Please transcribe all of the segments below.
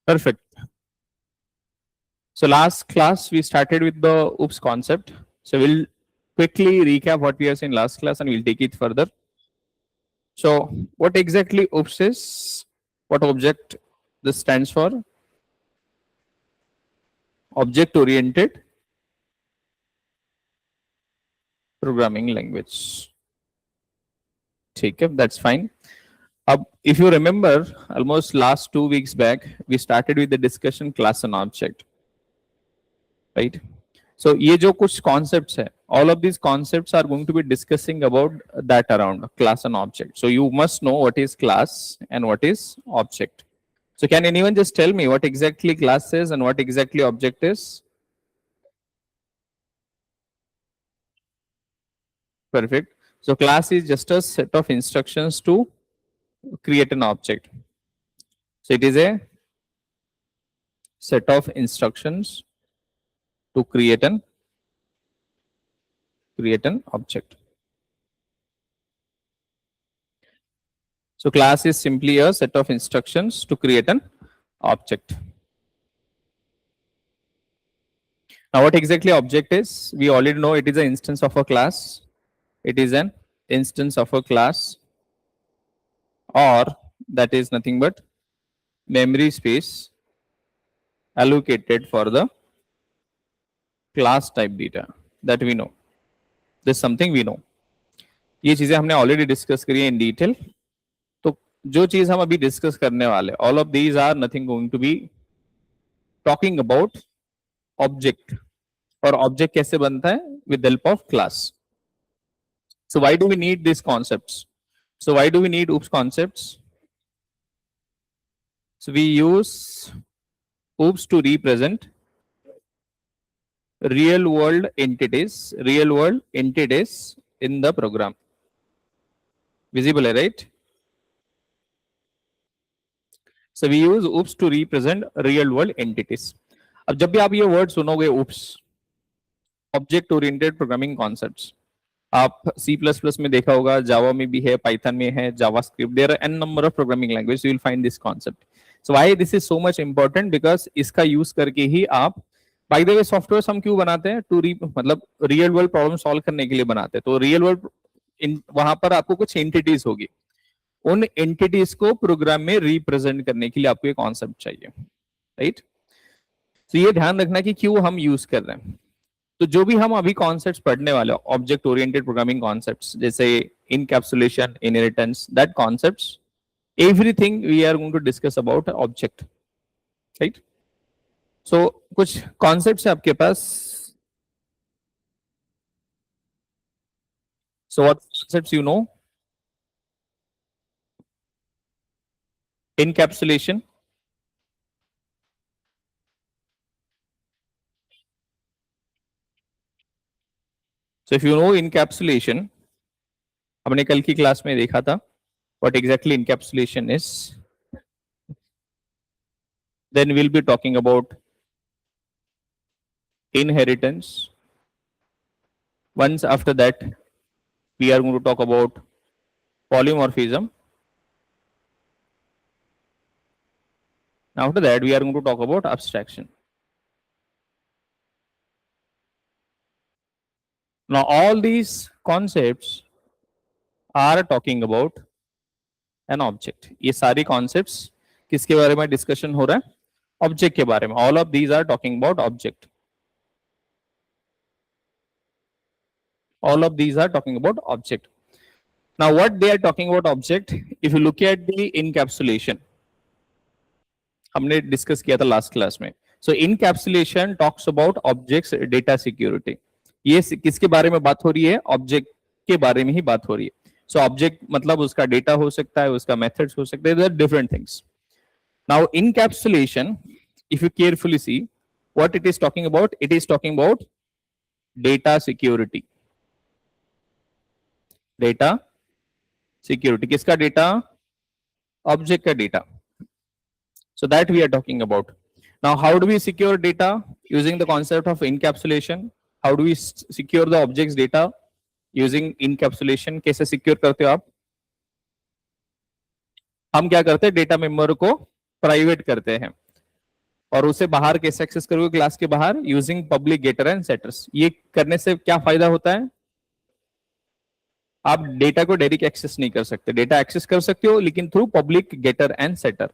Perfect. So last class we started with the OOPS concept. So we'll quickly recap what we have seen last class and we'll take it further. So what exactly OOPS is? What object this stands for? Object oriented programming language. Okay, that's fine. If you remember, almost last 2 weeks back, we started with the discussion class and object, right? So ये जो कुछ concepts है, all of these concepts are going to be discussing about that around class and object. So you must know what is class and what is object. So can anyone just tell me what exactly class is and what exactly object is? Perfect. So class is just a set of instructions to create an object. So it is a set of instructions to create an object. So class is simply a set of instructions to create an object. Now what exactly object is? We already know it is an instance of a class. It is an instance of a class, or that is nothing but memory space allocated for the class type data that we know. This is something we know. ये चीजें हमने already discuss करी है in detail. तो जो चीज हम अभी डिस्कस करने वाले, all of these are nothing going to be talking about object. और ऑब्जेक्ट कैसे बनता है? With help of class. So why do we need these concepts? So why do we need OOPS concepts? So we use OOPS to represent real world entities in the program. Visible, right? So we use OOPS to represent real world entities. अब जब भी आप ये word सुनोगे OOPS, object oriented programming concepts, आप C++ में देखा होगा, जावा में भी है, पाइथन में है, JavaScript, there are an number of programming language, you will find this concept. So why this is so much important? Because इसका यूज करके ही आप, बाय द वे, सॉफ्टवेयर हम क्यों बनाते हैं? टू मतलब रियल वर्ल्ड प्रॉब्लम सॉल्व करने के लिए बनाते हैं. तो रियल वर्ल्ड वहां पर आपको कुछ एंटिटीज होगी, उन एंटिटीज को प्रोग्राम में रिप्रेजेंट करने के लिए आपको ये कॉन्सेप्ट चाहिए, राइट? तो ये ध्यान रखना कि क्यों हम यूज कर रहे हैं. तो जो भी हम अभी कॉन्सेप्ट्स पढ़ने वाले, ऑब्जेक्ट ओरिएंटेड प्रोग्रामिंग कॉन्सेप्ट्स, जैसे encapsulation, inheritance, that concepts, everything we are going to discuss about object, right? So कुछ कॉन्सेप्ट्स है आपके पास. So what concepts you know? Encapsulation, so if you know encapsulation, हमने कल की क्लास में देखा था what exactly encapsulation is. Then we'll be talking about inheritance. Once after that, we are going to talk about polymorphism. After that, we are going to talk about abstraction. Now, all these concepts are talking about an object. ये सारी concepts किसके बारे में discussion हो रहा है? Object के बारे में. All of these are talking about object. All of these are talking about object. Now, what they are talking about object? If you look at the encapsulation, हमने डिस्कस किया था लास्ट क्लास में. So encapsulation talks about objects data security. ये किसके बारे में बात हो रही है? ऑब्जेक्ट के बारे में ही बात हो रही है. सो ऑब्जेक्ट मतलब उसका डेटा हो सकता है, उसका मेथड्स हो सकते हैं, different things. Now encapsulation, if you carefully see what it is talking about, it is talking about data security. Data security किसका डेटा? ऑब्जेक्ट का data. So that we are talking about. Now, how do we secure data using the concept of encapsulation? How do we secure the object's data using encapsulation? कैसे secure करते हो आप? हम क्या करते हैं? डेटा मेंबर को प्राइवेट करते हैं. और उसे बाहर कैसे एक्सेस करोगे क्लास के बाहर, using public getter and setters. ये करने से क्या फायदा होता है, आप डेटा को डायरेक्ट एक्सेस नहीं कर सकते, डेटा एक्सेस कर सकते हो लेकिन through public getter and setter.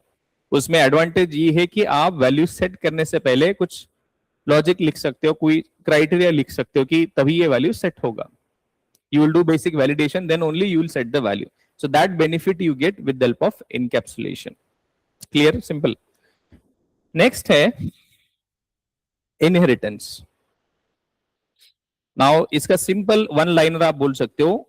उसमें एडवांटेज ये है कि आप वैल्यू सेट करने से पहले कुछ लॉजिक लिख सकते हो, कोई क्राइटेरिया लिख सकते हो कि तभी ये वैल्यू सेट होगा। You will do basic validation, then only you will set the value. So that benefit you get with the help of encapsulation. Clear? Simple. Next है inheritance. Now इसका simple one liner आप बोल सकते हो,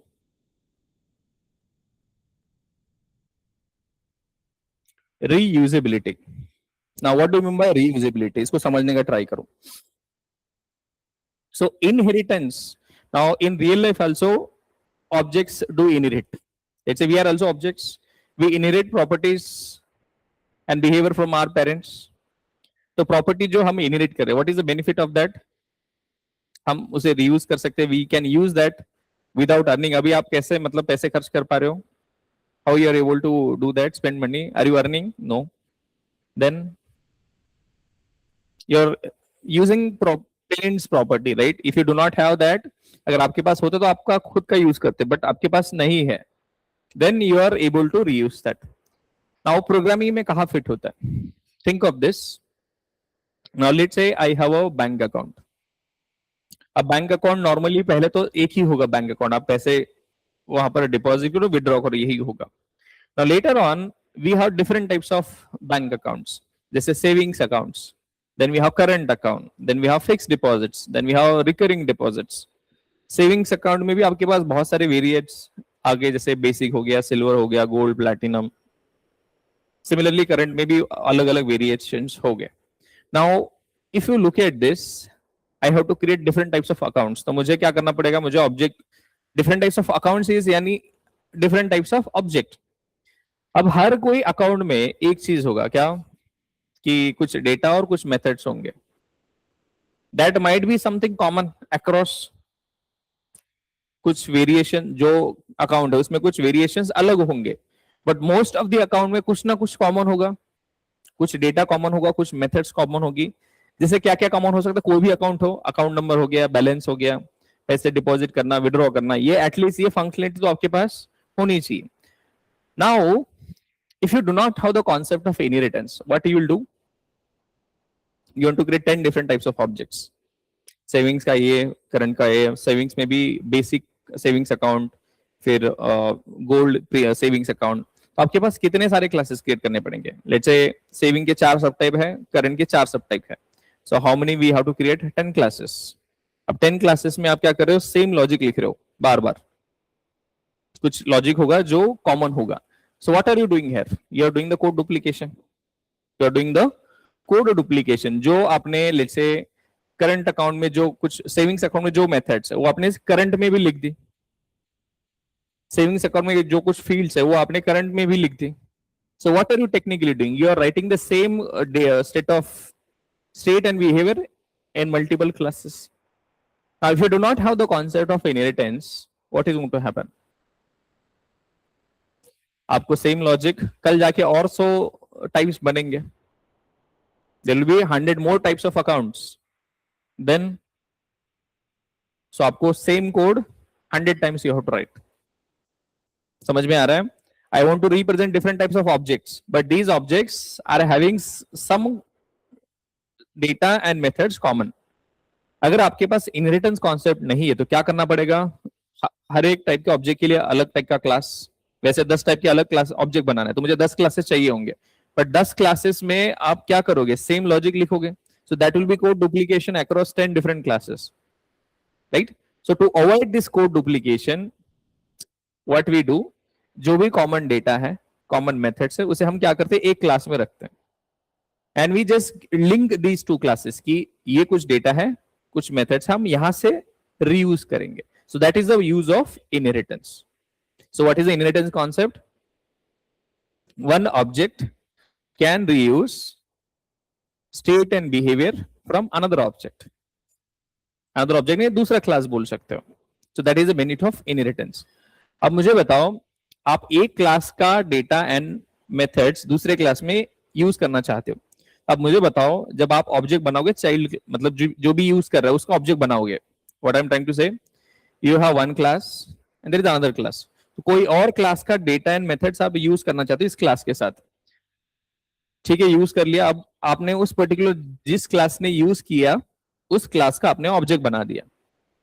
reusability. Now what do you mean by reusability? इसको समझने का try करो। So inheritance. Now in real life also objects do inherit. Let's say we are also objects. We inherit properties and behavior from our parents. तो property जो हम inherit कर रहे हैं, what is the benefit of that, हम उसे reuse कर सकते हैं, we can use that without earning. अभी आप कैसे मतलब पैसे खर्च कर पा रहे हो, how you are able to do that, spend money, are you earning, no, then you are using parents property, right. If you do not have that, अगर आपके पास होता तो आपका खुद का यूज करते, बट आपके पास नहीं है, then you are able to reuse that. Now programming में कहाँ फिट होता है, think of this. Now let's say I have a bank account. अब बैंक अकाउंट नॉर्मली पहले तो एक ही होगा बैंक अकाउंट, आप पैसे वहां पर डिपॉजिट करो, विड्रॉ करो, यही होगा। Now later on we have different types of bank accounts, जैसे savings accounts, then we have current account, then we have fixed deposits, then we have recurring deposits. Savings account में भी आपके पास बहुत सारे वेरिएट्स आगे, जैसे बेसिक हो गया, सिल्वर हो गया, गोल्ड, प्लैटिनम। सिमिलरली करंट में भी अलग अलग वेरिएशंस हो गए। Now, if you look at this, I have to create different types of accounts. तो मुझे क्या करना पड़ेगा, मुझे object, different types of accounts is यानी different types of object. अब हर कोई अकाउंट में एक चीज होगा क्या, कि कुछ डेटा और कुछ मेथड्स होंगे। That might be something common across, कुछ वेरिएशन जो अकाउंट है उसमें कुछ वेरिएशंस अलग होंगे, but most of the account में कुछ ना कुछ कॉमन होगा, कुछ डेटा कॉमन होगा, कुछ मेथड्स कॉमन होगी। जैसे क्या क्या कॉमन हो सकता है, कोई भी अकाउंट हो, अकाउंट नंबर हो गया, बैलेंस हो गया, पैसे डिपॉजिट करना, विड्रॉ करना, ये एटलीस्ट ये फंक्शनलिटी तो आपके पास होनी चाहिए। Now if you do not have the concept of inheritance, what you will do, you want to create 10 different types of objects. Savings का ये, करंट का ये, सेविंग्स में भी बेसिक सेविंग्स अकाउंट, फिर गोल्ड सेविंग्स अकाउंट। तो आपके पास कितने सारे क्लासेस क्रिएट करने पड़ेंगे। लेट्स से सेविंग के 4 सब टाइप है, करंट के 4 सब टाइप है, so how many we have to create 10 classes. अब 10 क्लासेस में आप क्या कर रहे हो, सेम लॉजिक लिख रहे हो, बार बार कुछ लॉजिक होगा जो कॉमन होगा। So what are you doing here, you are doing the code duplication, you are doing the code duplication. जो आपने लेट्स से करंट अकाउंट में जो कुछ, सेविंग्स अकाउंट में जो मेथड्स है वो आपने करंट में भी लिख दी, सेविंग्स अकाउंट में जो कुछ फील्ड्स है वो आपने करंट में भी लिख दी। So what are you technically doing, you are writing the same state and behavior in multiple classes. Now if you do not have the concept of inheritance, what is going to happen, आपको same logic कल जाके और 100 types बनेंगे, there will be 100 more types of accounts, then so आपको same code 100 times you have to write। समझ में आ रहा है। I want to represent different types of objects, but these objects are having some data and methods common। अगर आपके पास inheritance concept नहीं है तो क्या करना पड़ेगा, हर एक टाइप के ऑब्जेक्ट के लिए अलग टाइप का क्लास, वैसे 10 टाइप के अलग क्लास ऑब्जेक्ट बनाना है तो मुझे 10 क्लासेस चाहिए होंगे, बट 10 क्लासेस में आप क्या करोगे, सेम लॉजिक लिखोगे, so that will be code duplication across 10 different classes, right. So to avoid this code duplication, what we do, जो भी कॉमन डेटा है, कॉमन मेथड्स है, उसे हम क्या करते हैं, एक क्लास में रखते हैं, and we just link these 2 classes की ये कुछ डेटा है, कुछ मेथड्स हम यहां से रीयूज करेंगे। सो that is the use of inheritance. So what is the inheritance concept, one object can reuse state and behaviour from another object, another object ने दूसरा क्लास बोल सकते हो। सो that is the benefit of inheritance. अब मुझे बताओ, आप एक क्लास का डेटा एंड मेथड्स दूसरे क्लास में यूज करना चाहते हो, अब मुझे बताओ, जब आप ऑब्जेक्ट बनाओगे चाइल्ड, मतलब जो भी यूज कर रहा है उसका ऑब्जेक्ट बनाओगे, what I am trying to say, you have one class and there is another class, तो कोई और क्लास का डेटा एंड मेथड्स आप यूज करना चाहते हो इस क्लास के साथ, ठीक है, यूज कर लिया। अब आपने उस पर्टिकुलर जिस क्लास ने यूज किया उस क्लास का आपने ऑब्जेक्ट बना दिया।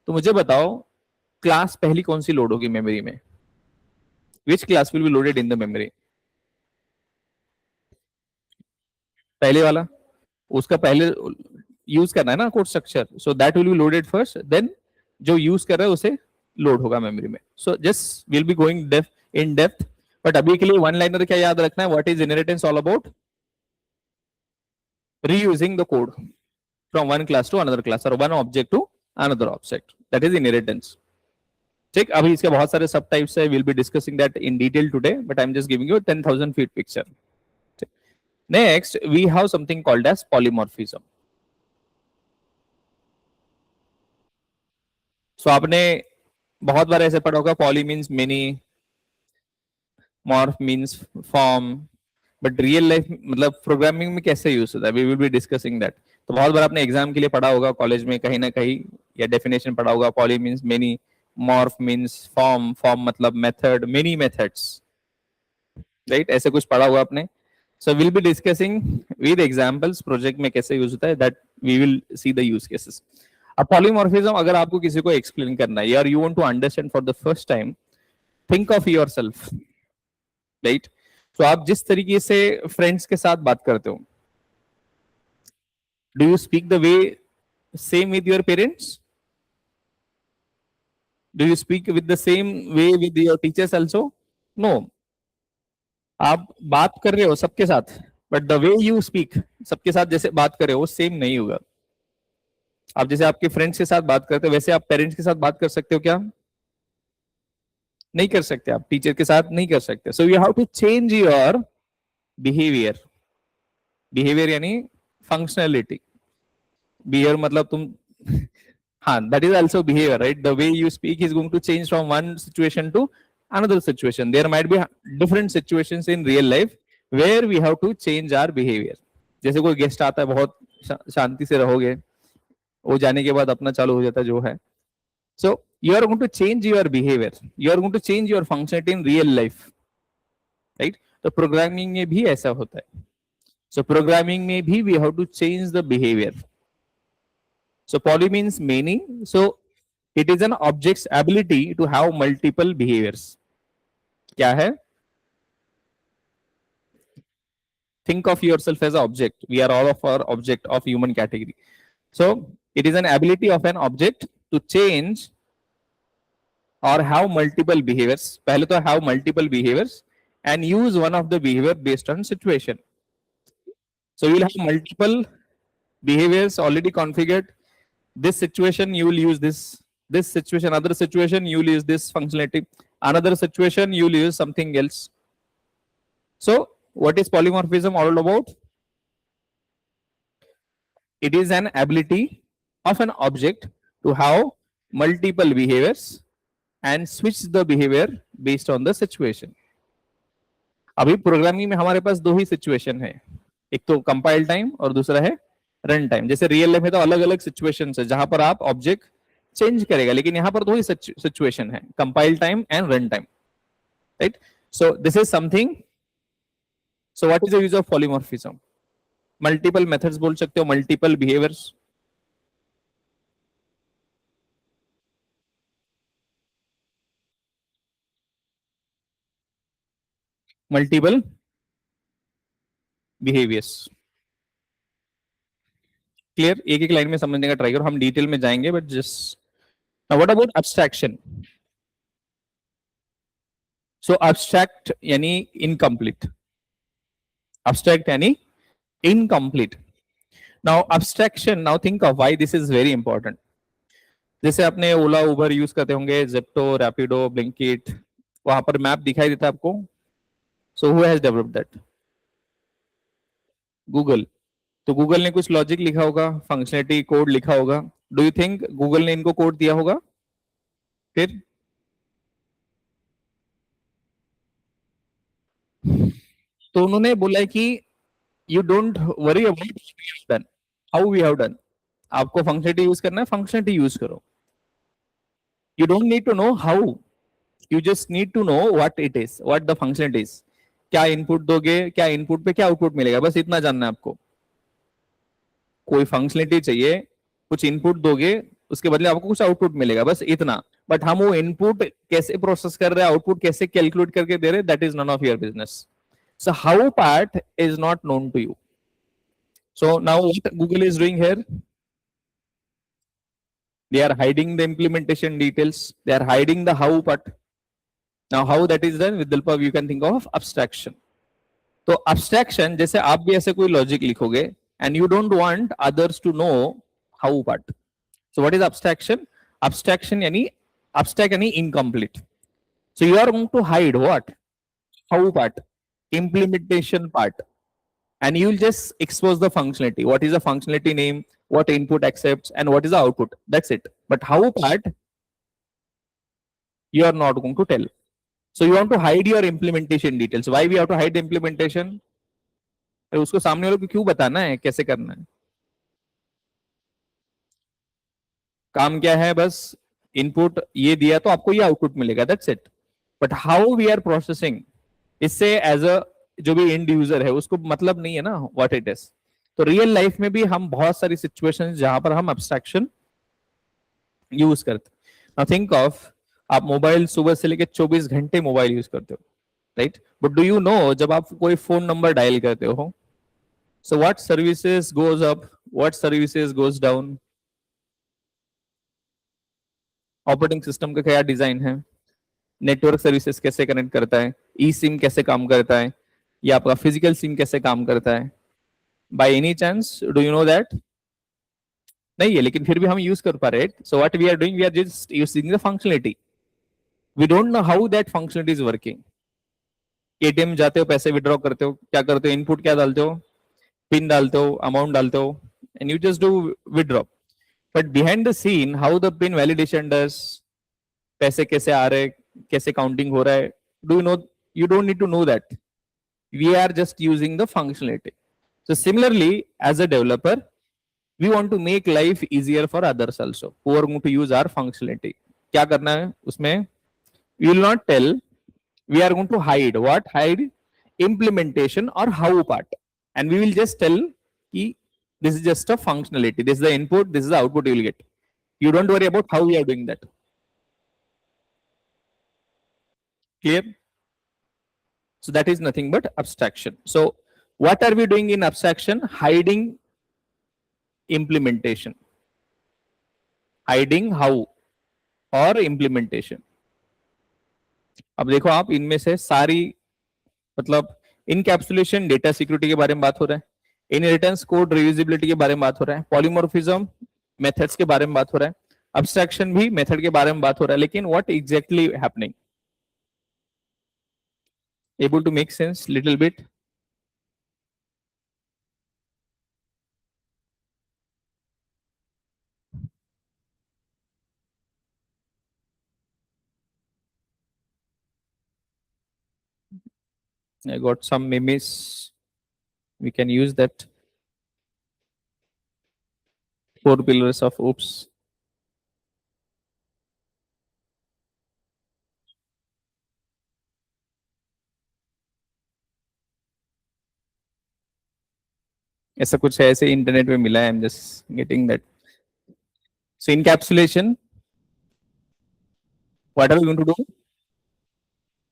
तो मुझे बताओ क्लास पहली कौन सी लोड होगी मेमोरी में, which class will be loaded in the memory? पहले वाला, उसका पहले यूज करना है ना code structure, so that will be loaded first, then जो यूज कर रहा है उसे लोड होगा मेमोरी में। So just will be going deep in depth, but अभी के लिए वन लाइनर क्या याद रखना है, what is inheritance all about? Reusing the code from one class to another class और one object to another object, that is inheritance. ठीक, अभी इसके बहुत सारे सब टाइप्स है, will be discussing that in detail today, but I am just giving you 10,000 feet picture. Next we have something called as polymorphism. So आपने बहुत बार ऐसे पढ़ा होगा, poly means many, morph means form, but real life मतलब programming में कैसे use होता है, we will be discussing that. तो बहुत बार आपने एग्जाम के लिए पढ़ा होगा कॉलेज में कहीं ना कहीं, या डेफिनेशन पढ़ा होगा, poly means many, morph means form, form मतलब मेथड, मेनी मेथड्स, राइट, ऐसे कुछ पढ़ा हुआ आपने। So will be discussing with examples project में कैसे यूज होता है, that we will see the use cases. अब पॉलीमॉर्फिज्म अगर आपको किसी को एक्सप्लेन करना है, यार you want to understand for the first time, think of yourself, right. तो आप जिस तरीके से फ्रेंड्स के साथ बात करते हो, do you speak the way same with your parents? Do you speak with the same way with your teachers also? No. आप बात कर रहे हो सबके साथ, but the way you speak, सबके साथ जैसे बात कर रहे हो वो सेम नहीं होगा। आप जैसे आपके फ्रेंड्स के साथ बात करते हो वैसे आप पेरेंट्स के साथ बात कर सकते हो क्या? नहीं कर सकते, आप टीचर के साथ नहीं कर सकते। So you have to change your behaviour. Behaviour यानी फंक्शनलिटी, बिहेवियर मतलब तुम हाँ, that is also behaviour, right. The way you speak is going to change from one situation to another situation. There might be different situations in real life where we have to change our behavior. जैसे कोई guest आता है, बहुत शांति से रहोगे, वो जाने के बाद अपना चालू हो जाता है जो है। So you are going to change your behavior, you are going to change your functionality in real life, right? तो प्रोग्रामिंग में भी ऐसा होता है। So programming में भी we have to change the behavior. So poly means many. So it is an object's ability to have multiple behaviors. क्या है? Think of yourself as an object. We are all of our object of human category. So it is an ability of an object to change or have multiple behaviors. पहले तो have multiple behaviors and use one of the behavior based on situation. So you will have multiple behaviors already configured. This situation you will use this situation, other situation you will use this functionality, another situation you will use something else. So what is polymorphism all about? It is an ability of an object to have multiple behaviors and switch the behavior based on the situation. अभी programming में हमारे पास दो ही situation है, एक तो compile time और दूसरा है रन टाइम। जैसे रियल लाइफ में तो अलग अलग सिचुएशन है जहां पर आप ऑब्जेक्ट चेंज करेगा, लेकिन यहाँ पर दो ही सिचुएशन है, compile time and run time, right. So this is something. So what is the use of polymorphism? Multiple methods बोल सकते हो, multiple behaviours, multiple behaviours. Clear? एक एक लाइन में समझने का ट्राई करो, हम डिटेल में जाएंगे, but just what about abstraction? So abstract यानी इनकम्प्लीट, एब्स्ट्रैक्ट यानी incomplete. Now abstraction, now think of why this is very important. जैसे आपने ओला उबर यूज करते होंगे, जेप्टो, रैपिडो, ब्लिंकिट, वहां पर मैप दिखाई देता है आपको। So who has developed that? Google. तो गूगल ने कुछ लॉजिक लिखा होगा, फंक्शनलिटी कोड लिखा होगा। डू यू थिंक गूगल ने इनको कोड दिया होगा? फिर तो उन्होंने बोला है कि You don't worry about what we have done, how we have done. आपको फंक्शनलिटी यूज करना है, फंक्शनलिटी यूज करो. You don't need to know how. You just need to know what it is, what the function is. क्या input दोगे, क्या input पे क्या output मिलेगा, बस इतना जानना है आपको. कोई फंक्शनलिटी चाहिए, कुछ इनपुट दोगे, उसके बदले आपको कुछ आउटपुट मिलेगा, बस इतना. बट हम वो इनपुट कैसे प्रोसेस कर रहे हैं, आउटपुट कैसे कैलकुलेट करके दे रहे, that is none of your business. So how part is not known to you. So now what Google is doing here, they are hiding the implementation details, they are hiding the how part. Now how that is done with the help of, you can think of abstraction. तो abstraction जैसे आप भी ऐसे कोई logic लिखोगे and you don't want others to know how part. So what is abstraction? Abstraction यानी abstract यानी incomplete. So you are going to hide what? How part, implementation part, and you will just expose the functionality. What is the functionality name, what input accepts, and what is the output. That's it. But how part you are not going to tell. So you want to hide your implementation details. Why we have to hide the implementation? उसको सामने वालों को क्यों बताना है, कैसे करना है. काम क्या है, बस इनपुट ये दिया तो आपको ये आउटपुट मिलेगा, that's it. But how we are processing, इससे एज अ जो भी एंड यूजर है उसको मतलब नहीं है ना व्हाट इट इज. तो रियल लाइफ में भी हम बहुत सारी सिचुएशंस जहां पर हम एब्स्ट्रैक्शन यूज करते. नाउ थिंक ऑफ, आप मोबाइल सुबह से लेकर 24 घंटे मोबाइल यूज करते हो, right. But do you no जब आप कोई फोन नंबर डायल करते हो, so what services goes up, what services goes down, operating system का क्या डिजाइन है, नेटवर्क सर्विसेज कैसे कनेक्ट करता है, ई सिम कैसे काम करता है, या आपका फिजिकल सिम कैसे काम करता है. By any chance do you know that? नहीं है, लेकिन फिर भी हम यूज कर पा रहे हैं. So what we are doing, we are just using the functionality. We don't know how that functionality is working. ATM जाते हो, पैसे विड्रॉ करते हो, क्या करते हो, इनपुट क्या डालते हो, पिन डालते हो, अमाउंट डालते हो, and you just do withdraw. But behind the scene how the pin validation does, पैसे कैसे आ रहे, कैसे काउंटिंग हो रहा है, do you know? You don't need to know that. We are just using the functionality. So similarly, as a developer, we want to make life easier for others also who are going to use our functionality. क्या करना है उसमें? We will not tell. We are going to hide what? Hide implementation or how part, and we will just tell कि this is just a functionality. This is the input. This is the output you will get. You don't worry about how we are doing that. Clear? So that is nothing but abstraction. So what are we doing in abstraction? Hiding implementation, hiding how और implementation. अब देखो आप, इनमें से सारी, मतलब encapsulation data security के बारे में बात हो रहा है, इनहेरिटेंस कोड रियूजेबिलिटी के बारे में बात हो रहा है, पॉलीमॉर्फिज्म मेथड्स के बारे में बात हो रहा है, अब्स्ट्रैक्शन भी मेथड के बारे में बात हो रहा है. लेकिन what exactly happening? Able to make sense little bit? I got some memes. We can use that. 4 pillars of oops. ऐसा कुछ है, ऐसे इंटरनेट पे मिला है. I am just getting that. So encapsulation, what are we going to do?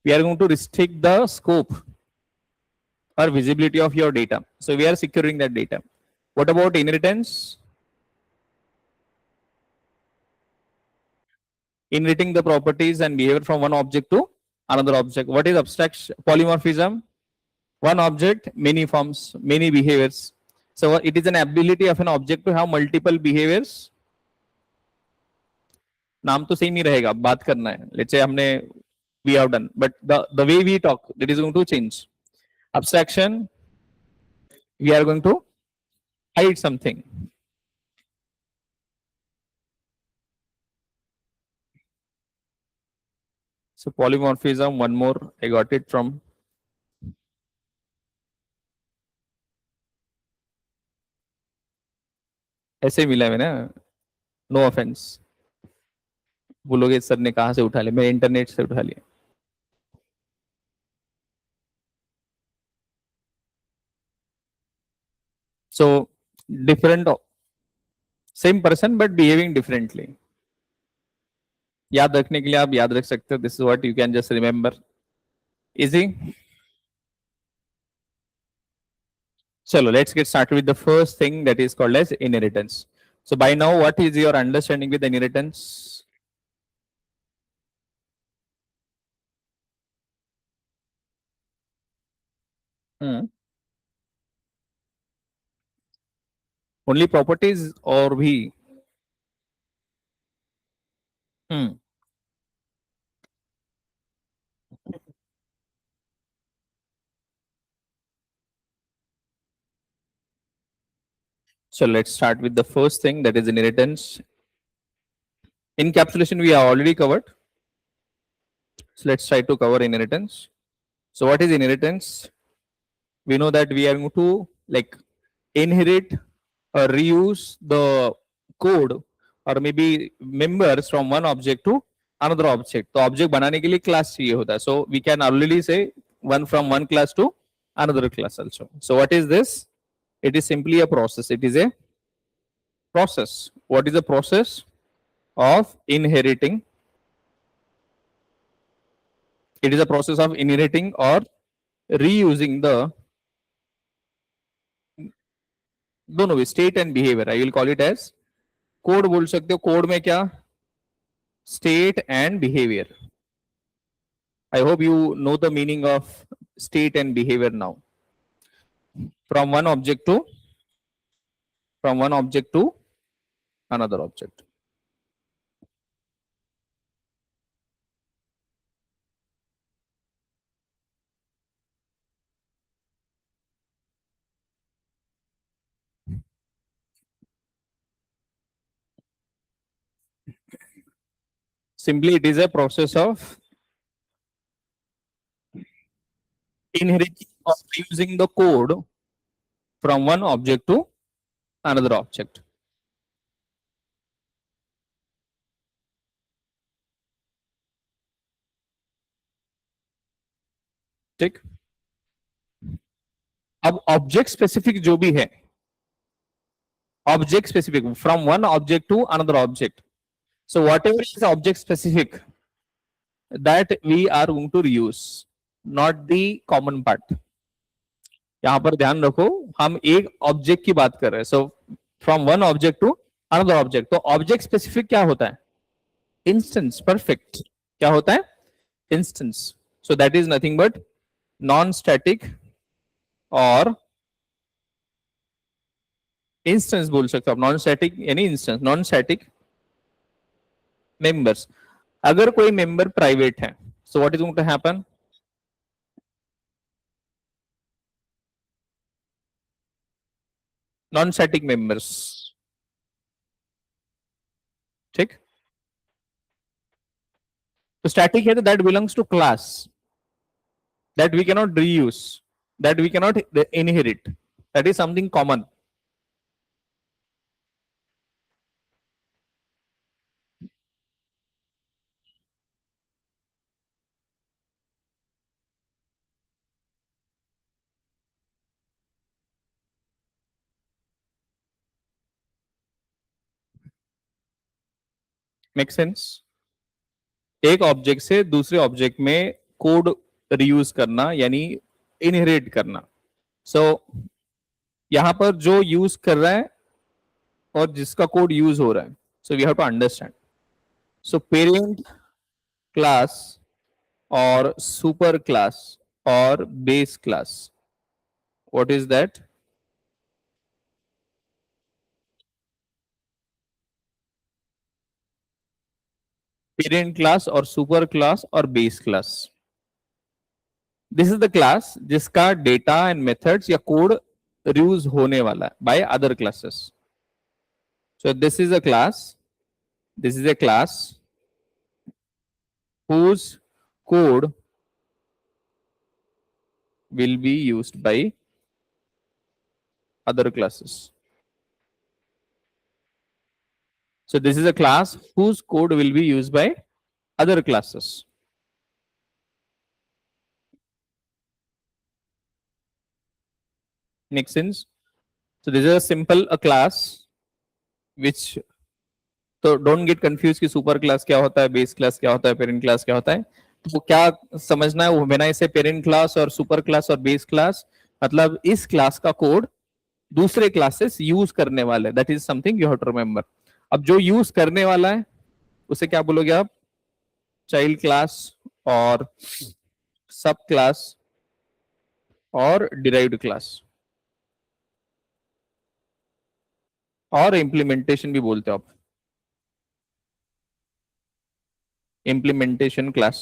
We are going to restrict the scope or visibility of your data. So we are securing that data. What about inheritance? Inheriting the properties and behavior from one object to another object. What is abstraction? Polymorphism. One object, many forms, many behaviors. So it is an ability of an object to have multiple behaviors. नाम तो same ही रहेगा, बात करना है. Let's say हमने we have done, but the way we talk, that is going to change. Abstraction, we are going to hide something. So polymorphism, one more, I got it from ऐसे मिला है मैंने, no offence. बोलोगे sir ने कहाँ से उठा लिया, मैं इंटरनेट से उठा लिया। So different, same person but behaving differently. याद रखने के लिए आप याद रख सकते हो, this is what you can just remember, easy. चलो let's get start with the first thing that is called as inheritance. So by now what is your understanding with inheritance? Only properties और भी? हम्म। So let's start with the first thing that is inheritance. Encapsulation we have already covered. So let's try to cover inheritance. So what is inheritance? We know that we are going to like inherit or reuse the code or maybe members from one object to another object. तो object बनाने के लिए class चाहिए होता है. So we can already say one from one class to another class also. So what is this? It is simply a process. It is a process. What is the process of inheriting? It is a process of inheriting or reusing the दोनों भी state and behavior. I will call it as code बोल सकते हो. Code में क्या? State and behavior. I hope you know the meaning of state and behavior now. From one object to another object. Simply, it is a process of inheriting or reusing the code from one object to another object. ठीक. अब object specific जो भी है, object specific from one object to another object. So whatever is object specific that we are going to reuse, not the common part. यहां पर ध्यान रखो, हम एक ऑब्जेक्ट की बात कर रहे हैं. So from one object to another object. तो ऑब्जेक्ट स्पेसिफिक क्या होता है? इंस्टेंस. परफेक्ट. क्या होता है? Instance. So that is nothing but non static और इंस्टेंस बोल सकते हो आप. नॉन स्टैटिक यानी इंस्टेंस. Non static members. अगर कोई मेंबर प्राइवेट है, so what is going to happen? Non static members. ठीक. तो स्टैटिक है तो that belongs to class, that we cannot reuse, that we cannot inherit. That is something common. Make sense? एक object से दूसरे object में code reuse करना यानी इनहेरिट करना. सो यहां पर जो यूज कर रहा है और जिसका कोड यूज हो रहा है, so we have to understand. So parent class और सुपर क्लास और base class, what is that? Parent class और सुपर क्लास और base class. This is the class जिसका डेटा एंड मेथड्स या कोड यूज होने वाला है by other classes. So this is a class whose code will be used by other classes. So this is a class whose code will be used by other classes. Makes sense? So this is a simple a class which, तो don't get confuse कि super class क्या होता है, base class क्या होता है, parent class क्या होता है. तो क्या समझना है वो, मैंने इसे पेरेंट क्लास और सुपर क्लास और बेस क्लास, मतलब इस क्लास का कोड दूसरे क्लासेस यूज करने वाले, that is something you have to remember. अब जो यूज करने वाला है उसे क्या बोलोगे आप? चाइल्ड क्लास और सब क्लास और डिराइव्ड क्लास और इम्प्लीमेंटेशन भी बोलते हो आप, implementation class.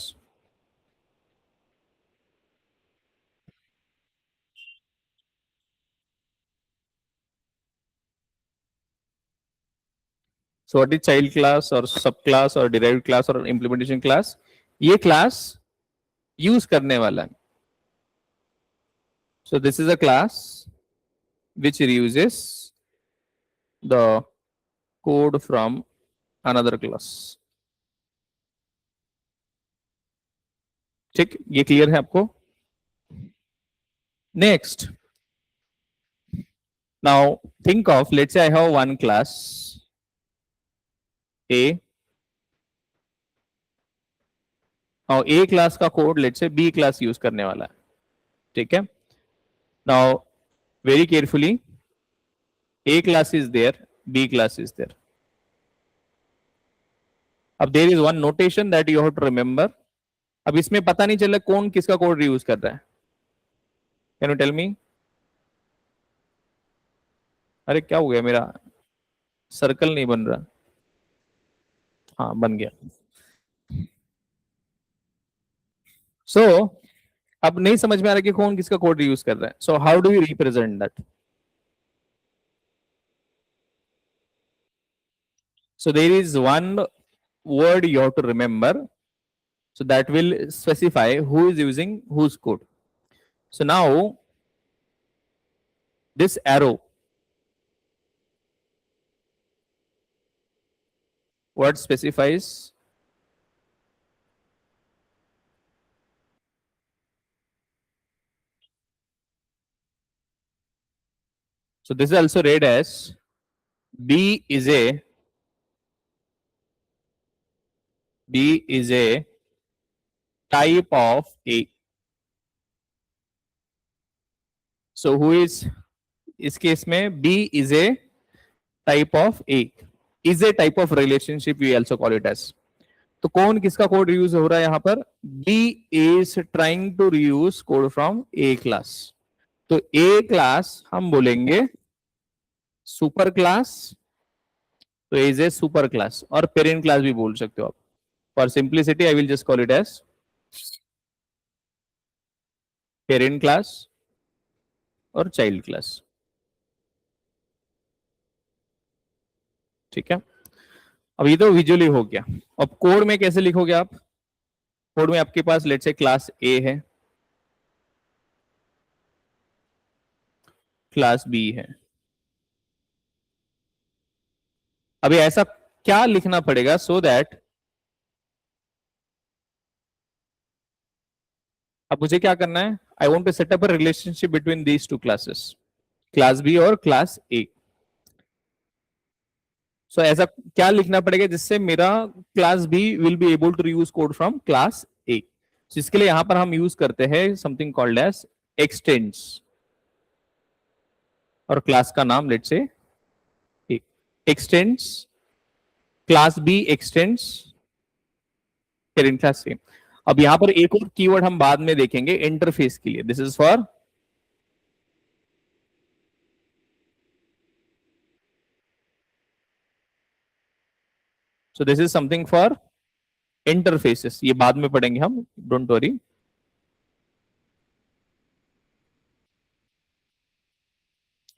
So what is child class और सब क्लास और डिराइव्ड क्लास और इम्प्लीमेंटेशन क्लास? ये क्लास यूज करने वाला है. सो this is a class which reuses the code from another class. ठीक, ये क्लियर है आपको? Next, now think of, let's say I have one class A और ए क्लास का code let's say B class use करने वाला है. ठीक है, now very carefully, A class is there, B class is there. अब there is one notation that you have to remember. अब इसमें पता नहीं चला कौन किसका कोड रीयूज कर रहा है. Can you tell me? अरे क्या हो गया, मेरा सर्कल नहीं बन रहा. हाँ बन गया. सो अब नहीं समझ में आ रहा कि कौन किसका कोड यूज कर रहा है. So how do you represent that? So there is one word you have to remember, so that will specify who is using whose code. So now this arrow, what specifies? So this is also read as B is a type of A. So who is, इस case में B is a type of A, is a type of relationship we also call it as. तो कौन किसका code reuse हो रहा है यहाँ पर? B is trying to reuse code from A class. तो A क्लास हम बोलेंगे सुपर क्लास, तो इज ए सुपर क्लास, और पेरेंट क्लास भी बोल सकते हो आप. For simplicity I will just call it as parent class और चाइल्ड क्लास. ठीक है, अब ये तो विजुअली हो गया. अब कोड में कैसे लिखोगे आप? कोड में आपके पास लेट्स से क्लास ए है, क्लास बी है. अभी ऐसा क्या लिखना पड़ेगा सो दैट, अब मुझे क्या करना है? I want to set up a relationship between these two classes, class B और क्लास ए. सो ऐसा क्या लिखना पड़ेगा जिससे मेरा class B will be able to use code from class A. इसके लिए यहां पर हम यूज करते हैं समथिंग कॉल्ड एज एक्सटेंड्स, और क्लास का नाम let's say extends, class B extends parent class A. अब यहां पर एक और कीवर्ड हम बाद में देखेंगे इंटरफेस के लिए. This is for, so this is something for interfaces, ये बाद में पढ़ेंगे हम, डोंट वरी.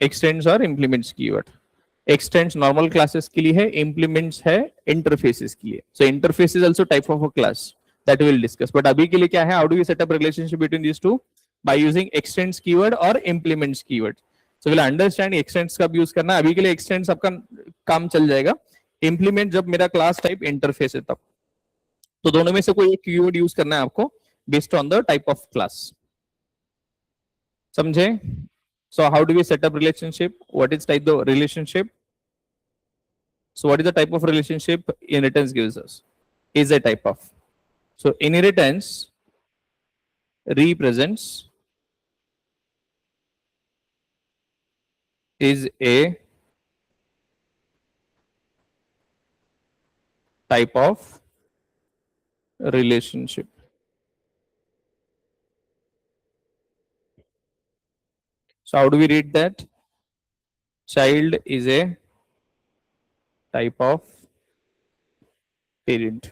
एक्सटेंड्स और implements keyword. Extends normal classes के लिए है, इंप्लीमेंट्स है इंटरफेसेस के लिए. So interface is also type of a class that we will discuss. But अभी के लिए क्या है, how do we set up relationship between these two? By using extends keyword और implements keyword. So will understand x tends कब use करना है. अभी के लिए एक्सटेंड्स आपका काम चल जाएगा, इम्प्लीमेंट जब मेरा क्लास टाइप इंटरफेस है तब। तो दोनों में से कोई एक कीवर्ड यूज करना है आपको based on the type of class. समझे? So how do we set up relationship? What is type the relationship? So what is the type of relationship inheritance gives us? Is a type of. So inheritance represents is a type of relationship. So how do we read that? Child is a type of parent.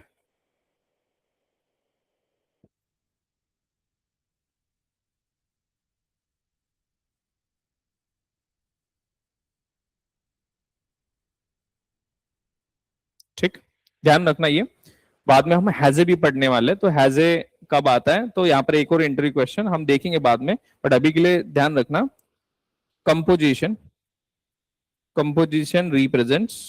ठीक, ध्यान रखना ये। बाद में हम हैजे भी पढ़ने वाले, तो हैजे कब आता है तो यहाँ पर एक और इंटरव्यू क्वेश्चन हम देखेंगे बाद में, बट अभी के लिए ध्यान रखना। Composition, composition represents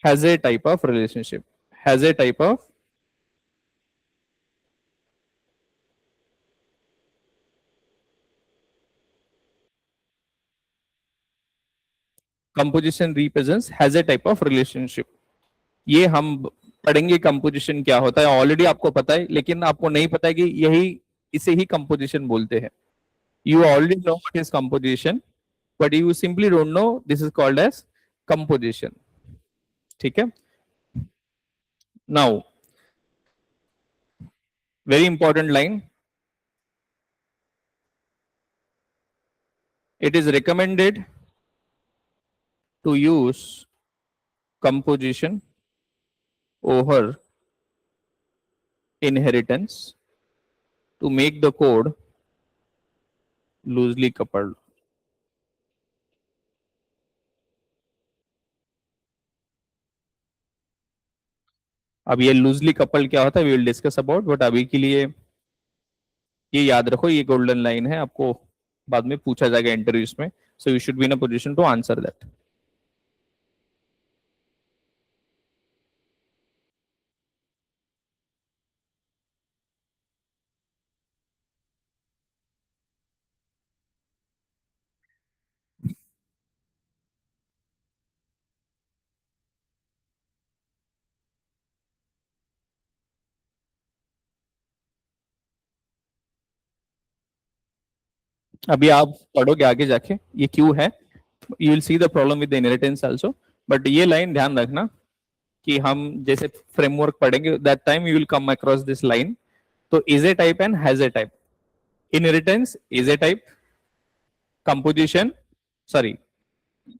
has a type of relationship, has a type of composition represents has a type of relationship। ये हम पढ़ेंगे कंपोजिशन क्या होता है, ऑलरेडी आपको पता है लेकिन आपको नहीं पता है कि यही इसे ही कंपोजिशन बोलते हैं। You already know what is composition, but you simply don't know this is called as composition. ठीक है, now very important line, it is recommended to use composition over inheritance to make the code loosely coupled। अब ये loosely couple क्या होता है we will discuss about, but अभी के लिए ये याद रखो, ये गोल्डन लाइन है, आपको बाद में पूछा जाएगा इंटरव्यूज में, so you should be in a position to answer that. अभी आप पढ़ोगे आगे जाके ये क्यों है, you will see the problem with the inheritance also, but ये लाइन ध्यान रखना कि हम जैसे फ्रेमवर्क पढ़ेंगे that time you will come across this line. तो is a type and has a type, inheritance is a type, composition sorry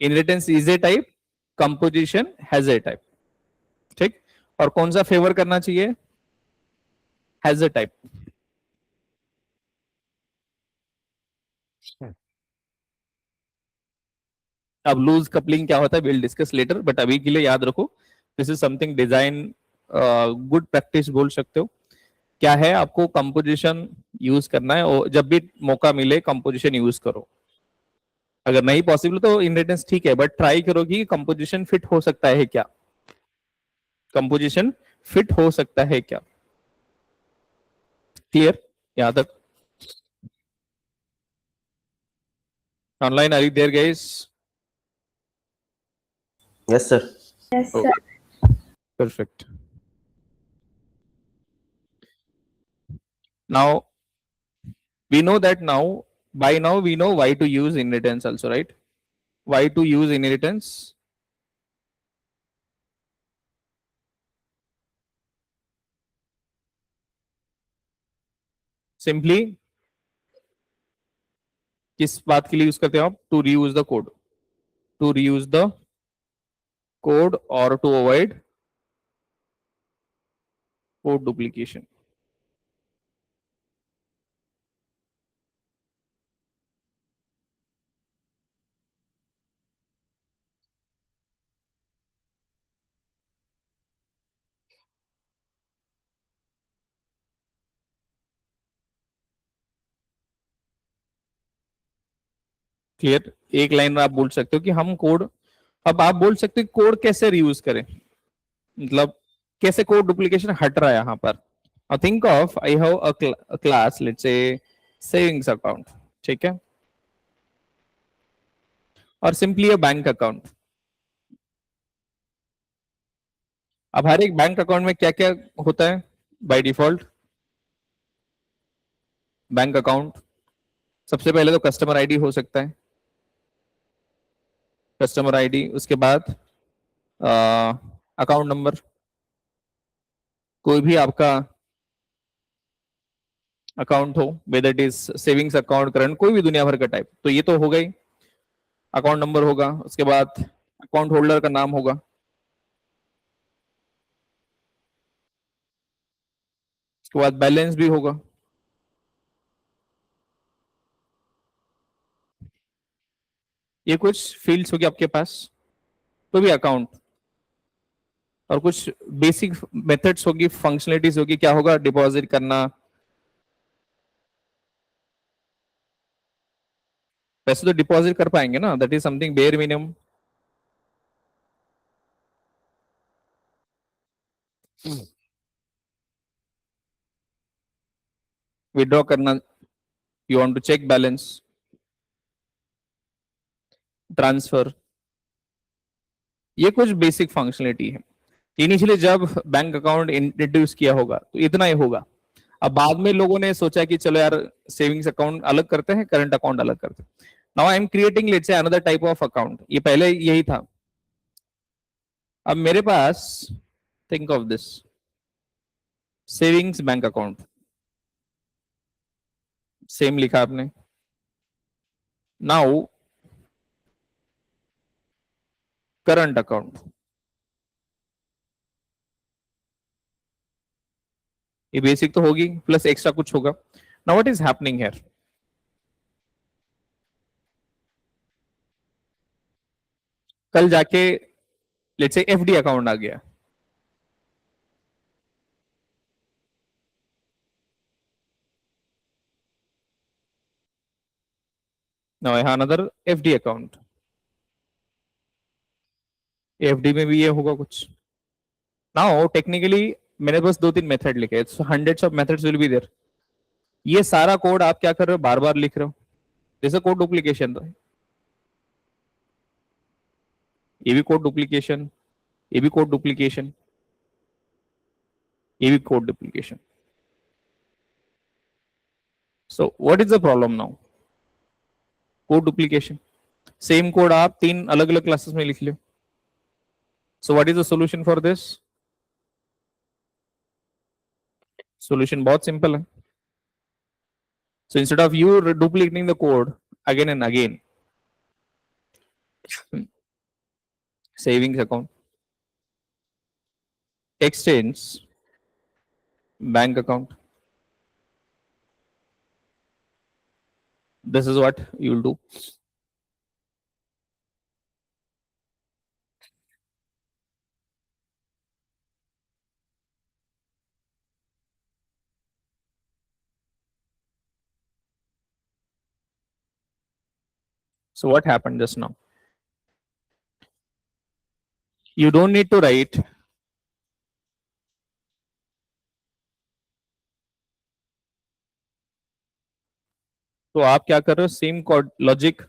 inheritance is a type, composition has a type. ठीक, और कौन सा फेवर करना चाहिए? Has a type. अब loose coupling क्या होता है विल डिस्कस लेटर, बट अभी के लिए याद रखो this is something design good practice बोल सकते हो। क्या है, आपको कंपोजिशन यूज करना है और जब भी मौका मिले कंपोजिशन यूज करो। अगर नहीं पॉसिबल तो इनहेरिटेंस ठीक है, बट ट्राई करो कि कंपोजिशन फिट हो सकता है क्या, कंपोजिशन फिट हो सकता है क्या। क्लियर यहां तक? Online are you there guys? Yes, sir. Yes, sir. Okay, perfect। Now we know that by now we know why to use inheritance also, right? Why to use inheritance? Simply किस बात के लिए use करते हो आप? To reuse the code, to reuse the code और to avoid code duplication. Clear? एक line में आप बोल सकते हो कि हम कोड अब आप बोल सकते हैं कोड कैसे रीयूज करें, मतलब कैसे कोड डुप्लीकेशन हट रहा है यहाँ पर। Think of I have a class let's से सेविंग्स अकाउंट, ठीक है, और सिंपली अ बैंक अकाउंट। अब हर एक बैंक अकाउंट में क्या क्या होता है बाय डिफॉल्ट? बैंक अकाउंट, सबसे पहले तो कस्टमर आईडी हो सकता है, कस्टमर आईडी, उसके बाद अकाउंट नंबर, कोई भी आपका अकाउंट हो, whether it is savings account, current, कोई भी दुनिया भर का टाइप, तो ये तो हो गई, अकाउंट नंबर होगा, उसके बाद अकाउंट होल्डर का नाम होगा, उसके बाद बैलेंस भी होगा, ये कुछ फील्ड्स होगी आपके पास, तो भी अकाउंट, और कुछ बेसिक मेथड्स होगी, फंक्शनलिटीज होगी, क्या होगा, डिपॉजिट करना, पैसे तो डिपॉजिट कर पाएंगे ना, that is something bare minimum. Withdraw करना, you want to check balance, transfer, ये कुछ बेसिक फंक्शनलिटी है। इनिशियली जब बैंक अकाउंट इंट्रोड्यूस किया होगा तो इतना ही होगा। अब बाद में लोगों ने सोचा कि चलो यार सेविंग्स अकाउंट अलग करते हैं, करंट अकाउंट अलग करते हैं। Now I am creating let's say another type of account, ये पहले यही था। अब मेरे पास, think of this, savings bank account, same लिखा आपने। नाउ करंट अकाउंट, ये बेसिक तो होगी, प्लस एक्स्ट्रा कुछ होगा। Now what is happening here, कल जाके लेट्स से एफडी अकाउंट आ गया, now I have another FD account, FD में भी ये होगा कुछ। नाउ टेक्निकली मैंने बस दो तीन मेथड लिखे, hundreds of methods will be there. ये सारा कोड आप क्या कर रहे हो, बार बार लिख रहे हो, जैसे कोड डुप्लीकेशन, तो ये भी कोड डुप्लीकेशन, ये भी कोड डुप्लीकेशन, ये भी code duplication. So what is the problem now, code duplication, same code आप तीन अलग अलग क्लासेस में लिख लो। So what is the solution for this, solution बहुत सिंपल है। So instead of you duplicating the code again and again, savings account exchange bank account, this is what you'll do. So what happened just now, you don't need to write, तो आप क्या कर रहे हो, same code logic,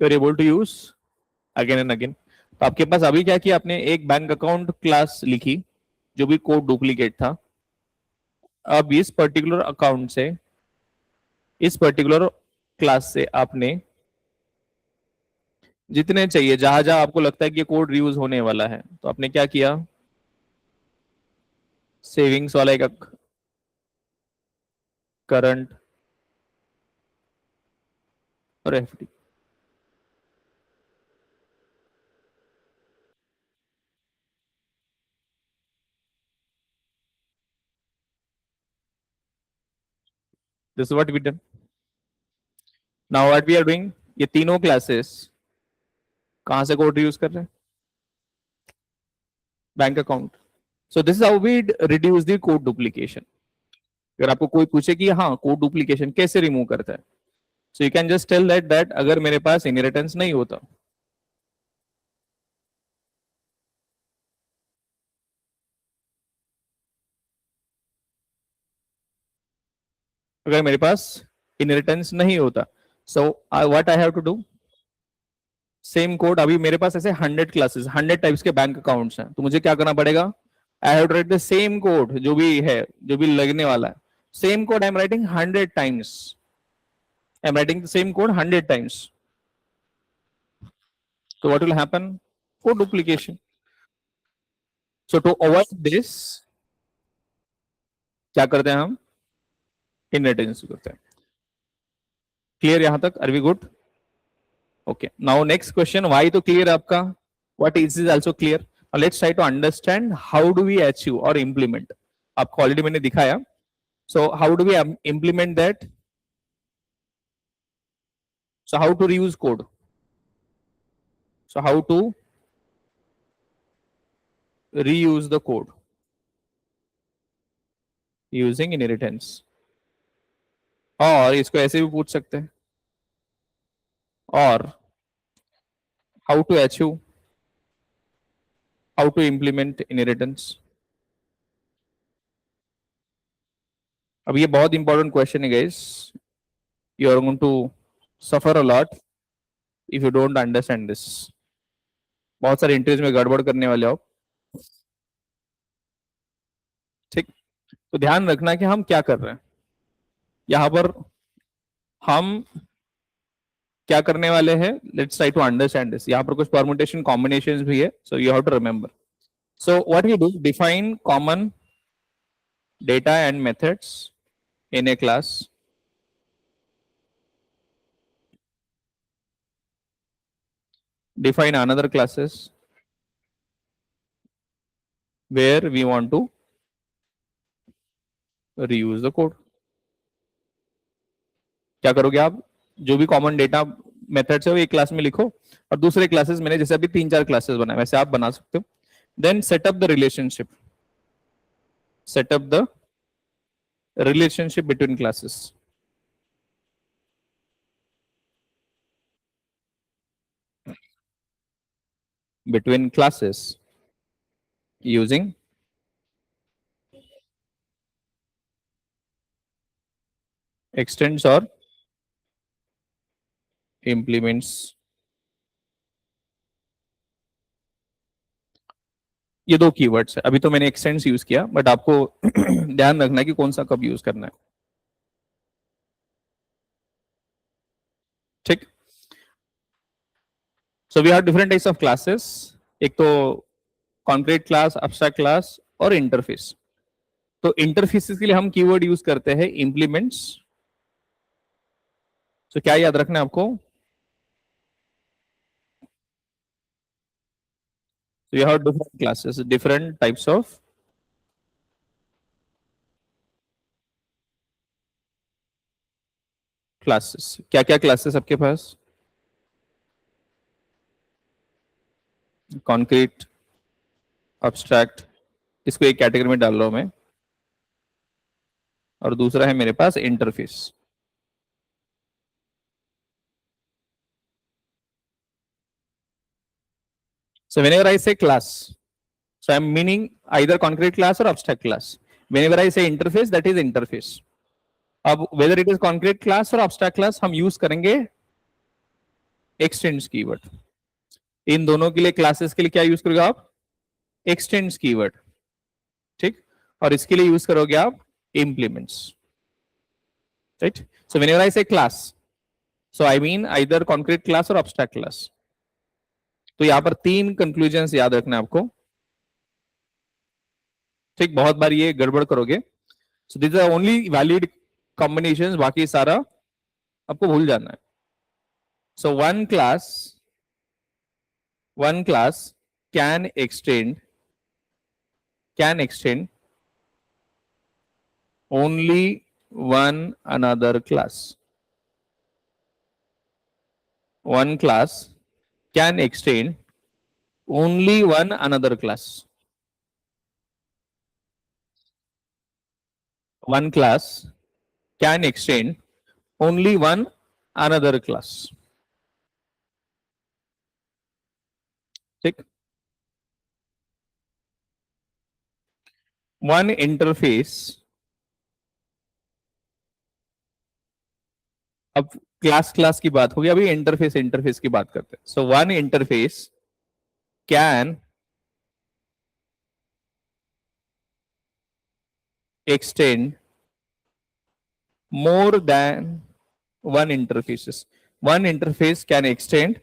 you are able to use again and again. तो आपके पास अभी क्या किया आपने, एक बैंक अकाउंट क्लास लिखी जो भी कोड डुप्लीकेट था। अब इस पर्टिकुलर अकाउंट से, इस पर्टिकुलर क्लास से आपने जितने चाहिए, जहां जहां आपको लगता है कि कोड रीयूज होने वाला है, तो आपने क्या किया, सेविंग्स वाला एक करंट और FD. This is what we done. Now what we are doing, ये तीनों क्लासेस कहां से कोड रीयूज कर रहे हैं, bank account. So this is how we reduce the code duplication. अगर आपको कोई पूछे कि हाँ कोड डुप्लीकेशन कैसे रिमूव करता है, so you can just tell that अगर मेरे पास इनहेरिटेंस नहीं होता, अगर मेरे पास इनहेरिटेंस नहीं होता, so what I have to do, same code. अभी मेरे पास ऐसे 100 क्लासेस, 100 टाइप्स के बैंक अकाउंट्स हैं, तो मुझे क्या करना पड़ेगा, I have to write the same code जो भी है, जो भी लगने वाला है, same code I am writing 100 times, I am writing the same code 100 times. So what will happen? Code duplication. So to avoid this, क्या करते हैं हम, इनहेरिटेंस करते हैं। क्लियर यहां तक, are we good? Okay, now next question, why तो clear आपका, what is also clear. Let's try to understand how do we achieve और इंप्लीमेंट। आपको ऑलरेडी मैंने दिखाया, so how do we implement that, so how to reuse code, so how to reuse the code using inheritance। और इसको ऐसे भी पूछ सकते हैं, और how to achieve, how to implement inheritance। अब ये बहुत इंपॉर्टेंट क्वेश्चन है guys, you are going to suffer a lot if you don't understand this. बहुत सारे इंटरव्यूज में गड़बड़ करने वाले हो, ठीक। तो ध्यान रखना कि हम क्या कर रहे हैं यहाँ पर, हम क्या करने वाले हैं, let's try to understand this. यहाँ पर कुछ परमुटेशन कॉम्बिनेशंस भी है, so you have to remember. So what we do, define common data and methods in a class, define another classes where we want to reuse the code। क्या करोगे आप, जो भी कॉमन डेटा मेथड्स है वो एक क्लास में लिखो, और दूसरे क्लासेस मैंने जैसे अभी 3-4 क्लासेस बनाए वैसे आप बना सकते हो। Then setup the relationship, setup the relationship between classes, between classes using extends or implements। ये दो कीवर्ड्स है, अभी तो मैंने एक्सटेंड्स यूज किया, बट आपको ध्यान रखना है कि कौन सा कब यूज करना है, ठीक। So we have different types of classes, एक तो कॉन्क्रीट क्लास, अब्स्ट्रैक्ट क्लास और इंटरफेस। तो इंटरफेसेस के लिए हम कीवर्ड यूज करते हैं इंप्लीमेंट्स। तो क्या याद रखना है आपको, so you have different classes, different types of classes। क्या क्या क्लासेस आपके पास, कॉन्क्रीट, अब्स्ट्रैक्ट, इसको एक कैटेगरी में डाल रहा हूं मैं, और दूसरा है मेरे पास interface. So whenever I say class, so I'm meaning either concrete class or abstract class. Whenever I say interface, that is interface। अब whether it is concrete class or abstract class, हम यूज करेंगे extends keyword. इन दोनों के लिए, classes के लिए क्या use करोगे आप, extends कीवर्ड, ठीक। और इसके लिए यूज करोगे आप implements, right? So whenever I say class, so I mean either concrete class or abstract class। तो यहां पर 3 कंक्लूजन याद रखना है आपको, ठीक। बहुत बार ये गड़बड़ करोगे, so this are only valid combinations, बाकी सारा आपको भूल जाना है। So one class can extend only one another class. One class can extend only one another class. one class can extend only one another class. ठीक, one interface. अब class class की बात होगी, अभी इंटरफेस इंटरफेस की बात करते हैं. So one interface can extend more than one interfaces. One interface can extend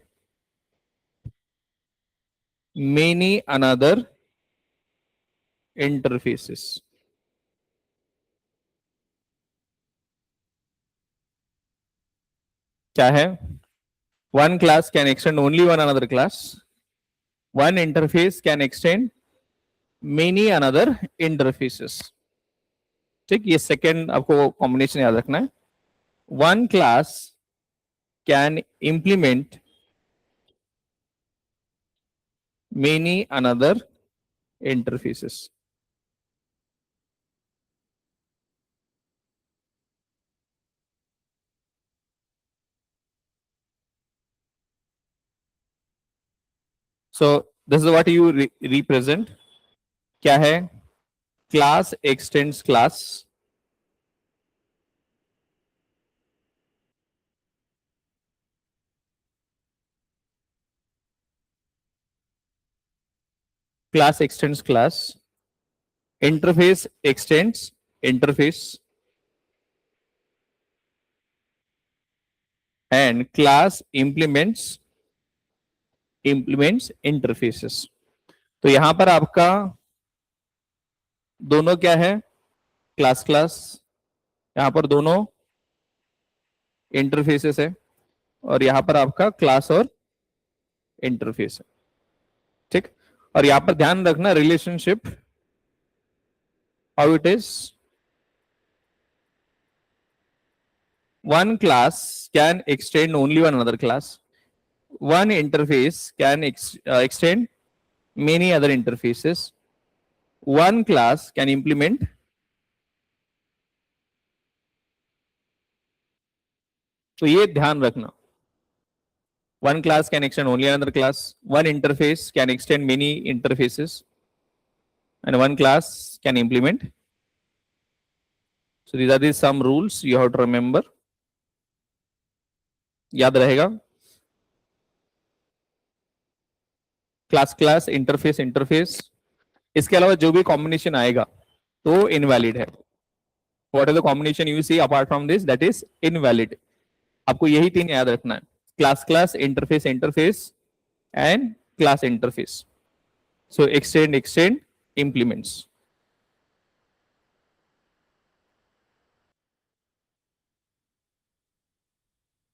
many another interfaces. क्या है? One class can extend only one another class. One interface can extend many another interfaces. ठीक, ये second आपको combination याद रखना है. One class can implement many another interfaces. So this is what you represent. क्या है? Class extends class. Class extends class. Interface extends interface. And class implements interfaces. तो यहां पर आपका दोनों क्या है? Class class. यहां पर दोनों इंटरफेसेस है और यहां पर आपका क्लास और इंटरफेस है. ठीक, और यहां पर ध्यान रखना relationship how it is. One class can extend only one another class. One interface can extend many other interfaces. One class can implement. तो ये ध्यान रखना. One class can extend only another class. One interface can extend many interfaces. And one class can implement. So these are the some rules you have to remember. याद रहेगा. Class class interface interface. इसके अलावा जो भी combination आएगा तो invalid है. What is the combination you see apart from this? That is invalid. आपको यही तीन याद रखना है. Class class interface interface and class interface. So extend extend implements.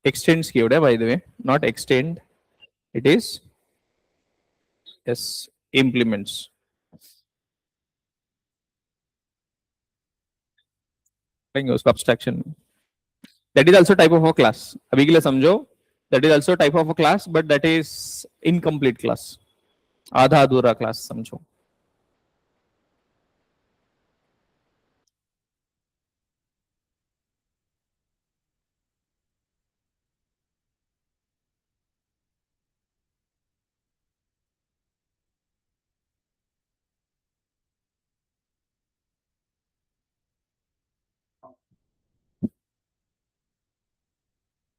Extends keyword है by the way, not extend. It is yes implements. उसका abstraction. That is also type of a class. अभी के लिए समझो. That is also type of a class, but that is incomplete class. आधा अधूरा class समझो.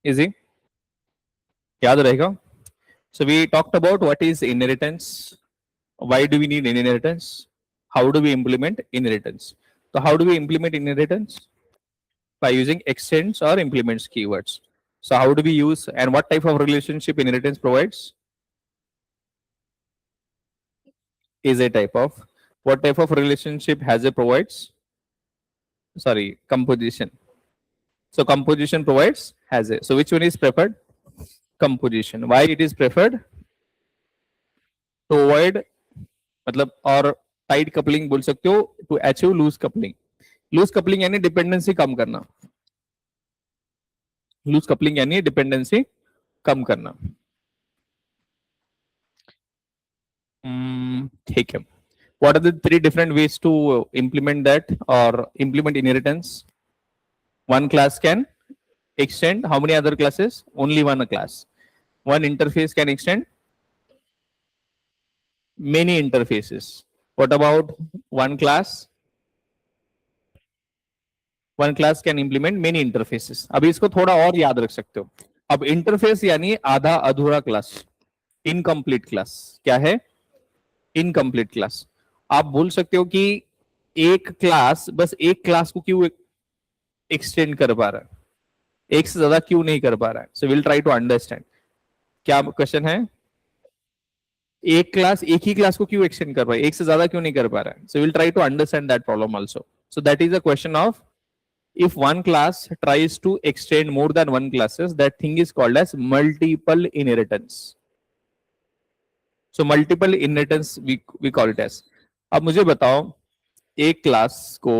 Easy. याद रहेगा. So we talked about what is inheritance. Why do we need inheritance? How do we implement inheritance? So how do we implement inheritance? By using extends or implements keywords. So how do we use and what type of relationship inheritance provides? Is a type of. What type of relationship has a provides? Sorry, composition. So composition provides has a. So which one is preferred? Composition. Why it is preferred? To avoid मतलब और tight coupling बोल सकते हो. To achieve loose coupling. Loose coupling यानी dependency कम करना. Loose coupling यानी dependency कम करना. ठीक है. What are the three different ways to implement that or implement inheritance? One class can extend how many other classes? Only one class. One interface can extend many interfaces. What about one class? One class can implement many interfaces. अब इसको थोड़ा और याद रख सकते हो. अब interface यानी आधा अधूरा क्लास, इनकम्प्लीट क्लास. क्या है? Incomplete class. आप बोल सकते हो कि एक क्लास बस एक क्लास को क्यों एक्सटेंड कर पा रहा है, एक से ज्यादा क्यों नहीं कर पा रहा है. So will try to understand. क्या क्वेश्चन है? एक क्लास एक ही क्लास को क्यों एक्सटेंड कर रहा है, एक से ज्यादा क्यों नहीं कर पा रहा है. So will try to understand that problem also. So that is a question of if one class tries to extend more than one classes, that thing is called as multiple inheritance. So multiple inheritance we call it as. अब मुझे बताओ, एक class को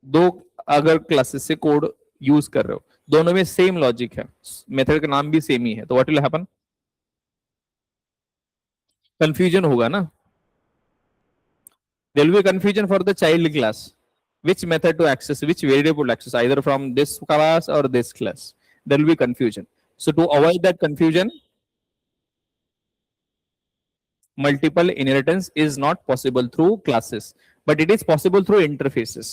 दो अगर classes से code use कर रहे हो, दोनों में सेम लॉजिक है, मेथड का नाम भी सेम ही है, तो व्हाट विल हैपन? कंफ्यूजन होगा ना. There will be confusion for the child class. Which method to access, which variable to access, either from this class or this class. There will be confusion. So to avoid that confusion, multiple inheritance is not possible through classes, but it is possible through interfaces.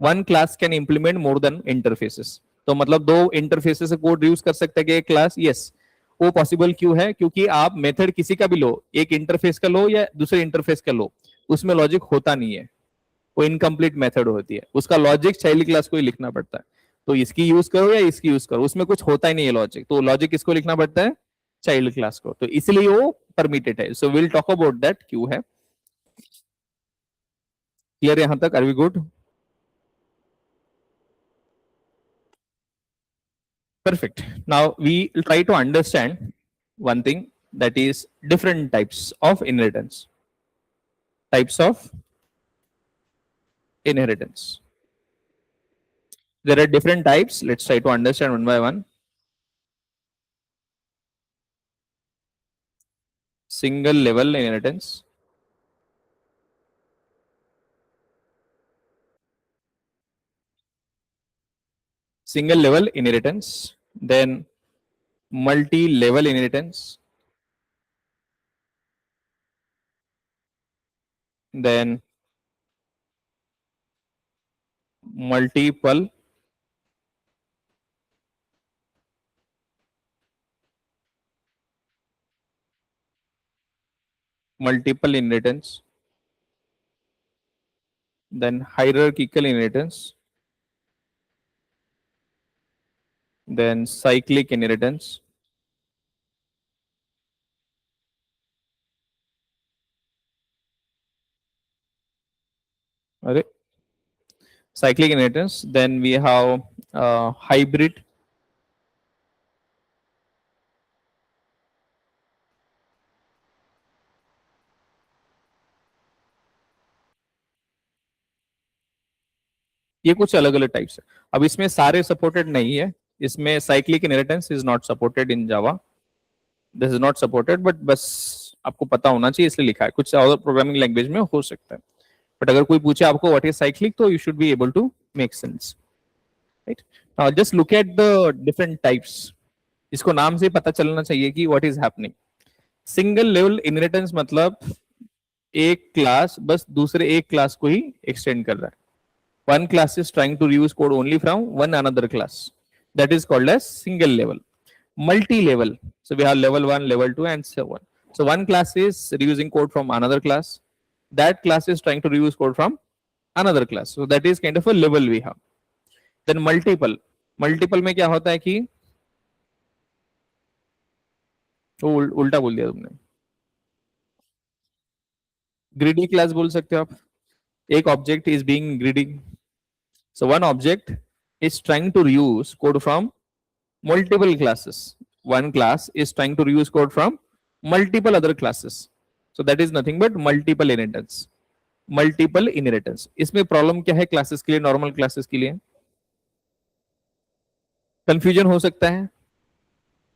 One class can implement more than interfaces. तो मतलब दो interfaces से code use कर सकते हैं एक class. Yes, वो possible क्यों है? क्योंकि आप मेथड किसी का भी लो, एक इंटरफेस का लो या दूसरे इंटरफेस का लो, उसमें लॉजिक होता नहीं है, वो इनकम्प्लीट मेथड होती है, उसका लॉजिक चाइल्ड क्लास को ही लिखना पड़ता है. तो इसकी यूज करो या इसकी यूज करो, उसमें कुछ होता ही नहीं है लॉजिक, तो लॉजिक किसको लिखना पड़ता है? चाइल्ड क्लास को. तो इसलिए वो परमिटेड है. So will talk about that क्यों है. क्लियर यहां तक? Are we good? Perfect. Now we will try to understand one thing, that is different types of inheritance. Types of inheritance. There are different types. Let's try to understand one by one. Single level inheritance. Single level inheritance. Then multi-level inheritance. Then multiple inheritance. Then hierarchical inheritance. Then cyclic inheritance. Okay. Cyclic inheritance. Then we have hybrid. ये कुछ अलग अलग types है. अब इसमें सारे supported नहीं है. इसमें cyclic inheritance is not supported in Java. This is not supported, but बस आपको पता होना चाहिए इसलिए लिखा है. कुछ और प्रोग्रामिंग लैंग्वेज में हो सकता है, बट अगर कोई पूछे आपको व्हाट इज साइक्लिक, तो you should be able to make sense. Right. Now just look at the different types. इसको नाम से पता चलना चाहिए कि what is happening. Single level inheritance मतलब एक क्लास बस दूसरे एक क्लास को ही एक्सटेंड कर रहा है. One class is trying to reuse code only from one another class. That is called as single level. Multi-level. So we have level 1, level 2, and so on. So one class is reusing code from another class. That class is trying to reuse code from another class. So that is kind of a level we have. Then multiple. Multiple में क्या होता है कि वो उल्टा बोल दिया तुमने. Greedy class बोल सकते हो आप. एक object is being greedy. So one object is trying to reuse code from multiple classes. One class is trying to reuse code from multiple other classes. So that is nothing but multiple inheritance. Multiple inheritance. इसमें problem क्या है classes के लिए, normal classes के लिए? Confusion हो सकता है,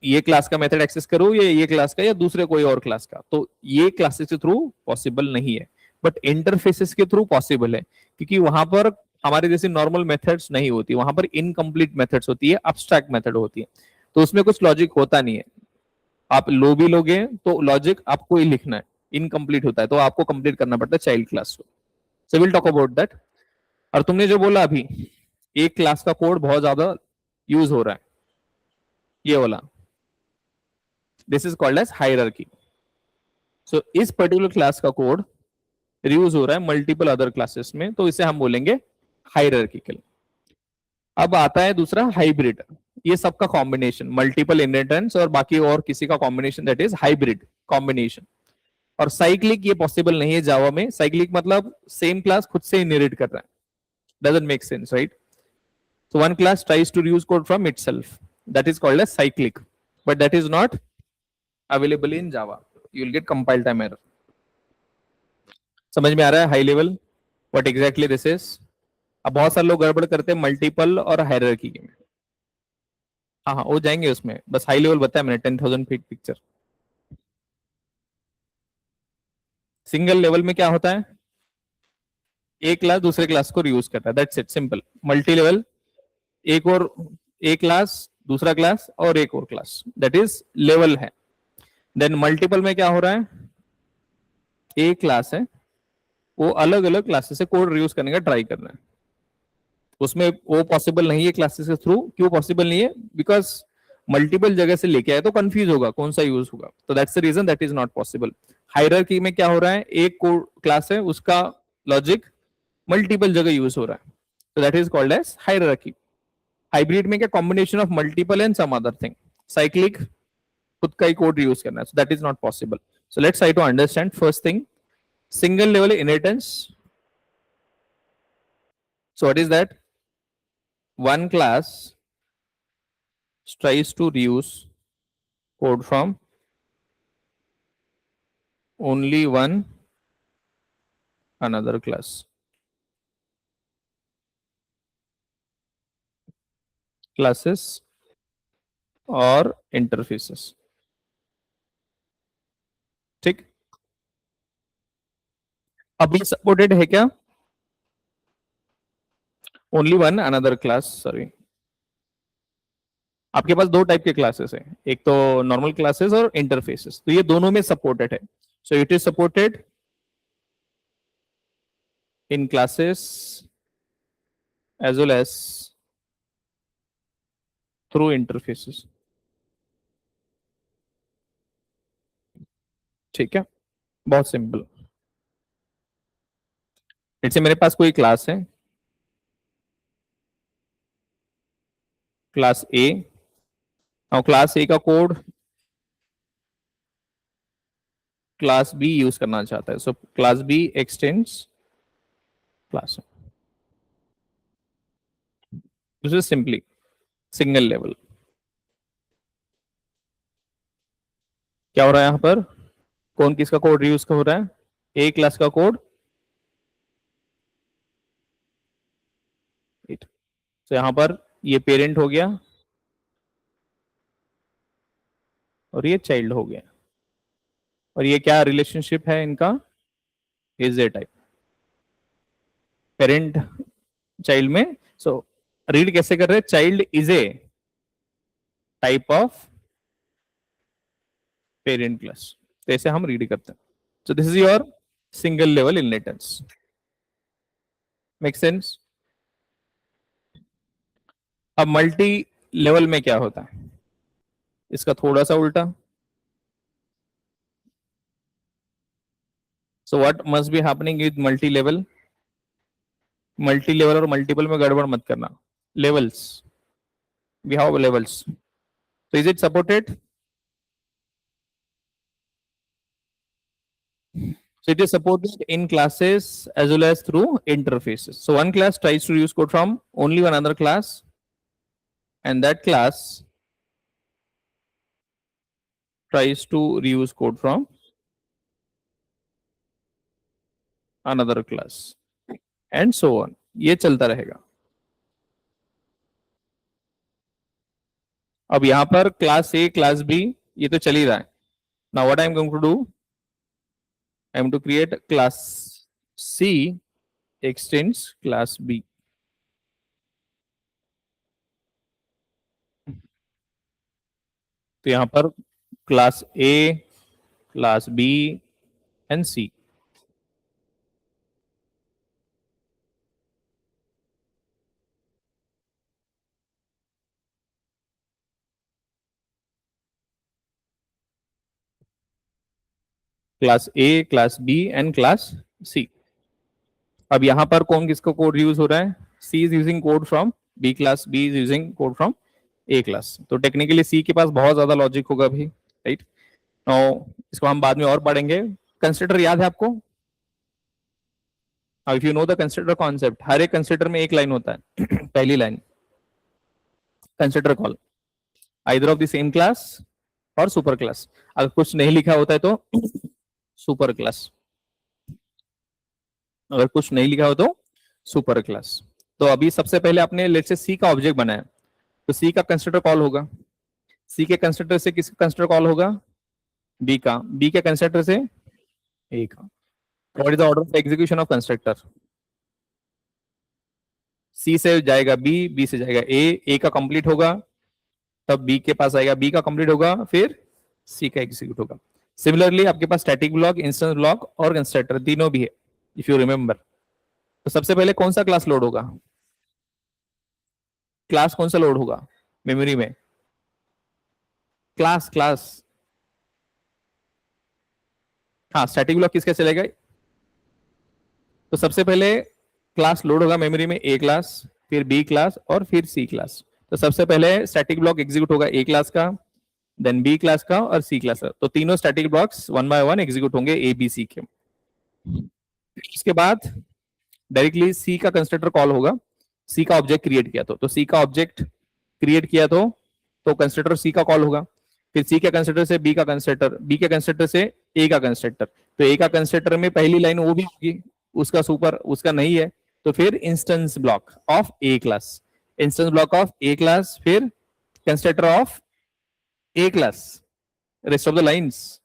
ये क्लास का मेथड एक्सेस करो या ये क्लास का या दूसरे कोई और क्लास का. तो ये क्लासेस के थ्रू पॉसिबल नहीं है, बट इंटरफेसेस के थ्रू पॉसिबल है, क्योंकि वहां पर हमारे जैसी नॉर्मल मेथड्स नहीं होती, वहां पर इनकम्प्लीट मेथड्स होती है, अब्स्ट्रैक्ट मेथड होती है, तो उसमें कुछ लॉजिक होता नहीं है। आप लो भी लोगे तो लॉजिक आपको ही लिखना है, इनकम्प्लीट होता है तो आपको कंप्लीट करना पड़ता है चाइल्ड क्लास को। सो विल टॉक अबाउट दैट। और तुमने जो बोला अभी, एक क्लास का कोड बहुत ज्यादा यूज हो रहा है, ये वाला, this is called as hierarchy. So इस पर्टिकुलर क्लास का कोड रीयूज हो रहा है मल्टीपल अदर क्लासेस में, तो इसे हम बोलेंगे हायरार्किकल। अब आता है दूसरा हाइब्रिड, ये सबका कॉम्बिनेशन, मल्टीपल इनहेरिटेंस और बाकी और किसी का combination, that is hybrid combination. और साइक्लिक ये पॉसिबल नहीं है जावा में। साइक्लिक मतलब सेम क्लास खुद से इनहेरिट कर रहा है, doesn't make sense, right? So one class tries to reuse code from itself. That is called as cyclic, but that is not available in Java. You will get compile time error. समझ में आ रहा है high level what exactly this is? अब बहुत सारे लोग गड़बड़ करते हैं मल्टीपल और हायरार्की में। हाँ हाँ, वो जाएंगे उसमें, बस हाई लेवल बताया मैंने, 10,000 फीट पिक्चर। सिंगल लेवल में क्या होता है? एक क्लास दूसरे क्लास को रियूज करता है, that's it, simple. Multi level, एक और एक क्लास, दूसरा क्लास और एक और क्लास, दैट इज लेवल है। देन मल्टीपल में क्या हो रहा है? एक क्लास है, वो अलग अलग क्लासेस से कोड रियूज करने का ट्राई कर रहे हैं, उसमें वो पॉसिबल नहीं है क्लासेस के थ्रू। क्यों पॉसिबल नहीं है? बिकॉज मल्टीपल जगह से लेके आए तो कंफ्यूज होगा कौन सा यूज होगा, तो that's the reason that is not possible. Hierarchy में क्या हो रहा है? एक कोड क्लास है, उसका लॉजिक मल्टीपल जगह यूज हो रहा है, तो that is called as hierarchy. Hybrid में क्या? Combination of multiple and some other thing. Cyclic खुद का ही कोड यूज करना है, so that is not possible. So let's try to understand first thing, single level inheritance. So what is that? One class tries to reuse code from only one another class. Classes और interfaces. ठीक, अभी supported है क्या? Only one another class, sorry, आपके पास दो type के classes हैं, एक तो नॉर्मल क्लासेस और इंटरफेसेस, तो ये दोनों में सपोर्टेड है। So it is supported in classes as well as through interfaces. ठीक है, बहुत सिंपल। जैसे मेरे पास कोई क्लास है, क्लास ए, और क्लास ए का कोड क्लास बी यूज करना चाहता है, so class B extends class, this is simply single level. क्या हो रहा है यहां पर? कौन किसका कोड रीयूज हो रहा है? ए क्लास का कोड, तो यहां पर ये पेरेंट हो गया और ये चाइल्ड हो गया, और ये क्या रिलेशनशिप है इनका? Is a type, parent child में। सो रीड कैसे कर रहे हैं? Child is a type of parent class, तो ऐसे हम रीड करते हैं। So this is your single level inheritance, make sense? अब मल्टी लेवल में क्या होता है? इसका थोड़ा सा उल्टा। सो what must be happening with multi level? Multi level और मल्टीपल में गड़बड़ मत करना, levels, we have levels. So is it supported? So it is supported in classes as well as through interfaces. So one class tries to use code from only one other class, and that class tries to reuse code from another class, and so on. ये चलता रहेगा। अब यहां पर class A class B ये तो चल ही रहा है। Now what I am going to do? I am to create class C extends class B. तो यहां पर class A, class B and C. Class A, class B and class C. अब यहां पर कौन किसका कोड यूज हो रहा है? C is using code from B class, B is using code from A class. तो टेक्निकली सी के पास बहुत ज्यादा लॉजिक होगा भाई, राइट। नाउ इसको हम बाद में और पढ़ेंगे। कंसिडर याद है आपको? If you know the constructor concept, हर एक कंसिडर में एक लाइन होता है पहली line constructor call, either of the same class और सुपर क्लास। अगर कुछ नहीं लिखा होता है तो सुपर क्लास, अगर कुछ नहीं लिखा हो तो सुपर क्लास। तो अभी सबसे पहले आपने लेट्स से सी का ऑब्जेक्ट बनाया, तो सी का कंसिडर कॉल होगा। सी के कंसिडर से किसका कंसिडर कॉल होगा? बी का। बी के कंसिडर से ए का। What is the order of execution of constructor? C से जाएगा बी, बी से जाएगा ए का कंप्लीट होगा, तब बी के पास आएगा, बी का कंप्लीट होगा, फिर सी का एग्जीक्यूट होगा। सिमिलरली आपके पास स्टैटिक ब्लॉक, इंस्टेंस ब्लॉक और कंस्ट्रक्टर तीनों भी है, इफ यू रिमेंबर। तो सबसे पहले कौन सा क्लास लोड होगा? क्लास कौन सा लोड होगा मेमोरी में? Class, class. हाँ, स्टैटिक ब्लॉक किसका चलेगा? तो सबसे पहले क्लास लोड होगा मेमोरी में, ए क्लास, फिर बी क्लास और फिर सी क्लास। तो सबसे पहले स्टैटिक ब्लॉक एग्जीक्यूट होगा ए क्लास का, देन बी क्लास का और सी क्लास का। तो तीनों static blocks one by one execute होंगे ए बी सी के। उसके बाद डायरेक्टली सी का कंस्ट्रक्टर कॉल होगा। सी का ऑब्जेक्ट क्रिएट किया तो सी का ऑब्जेक्ट क्रिएट किया तो कंस्ट्रक्टर सी का कॉल होगा। फिर सी के कंस्ट्रक्टर से बी का कंस्ट्रक्टर, बी के कंस्ट्रक्टर से ए का कंस्ट्रक्टर। तो ए का कंस्ट्रक्टर में पहली लाइन वो भी होगी, उसका सुपर, उसका नहीं है, तो फिर instance block of A class, instance block of A class, फिर constructor of A class, rest of the lines,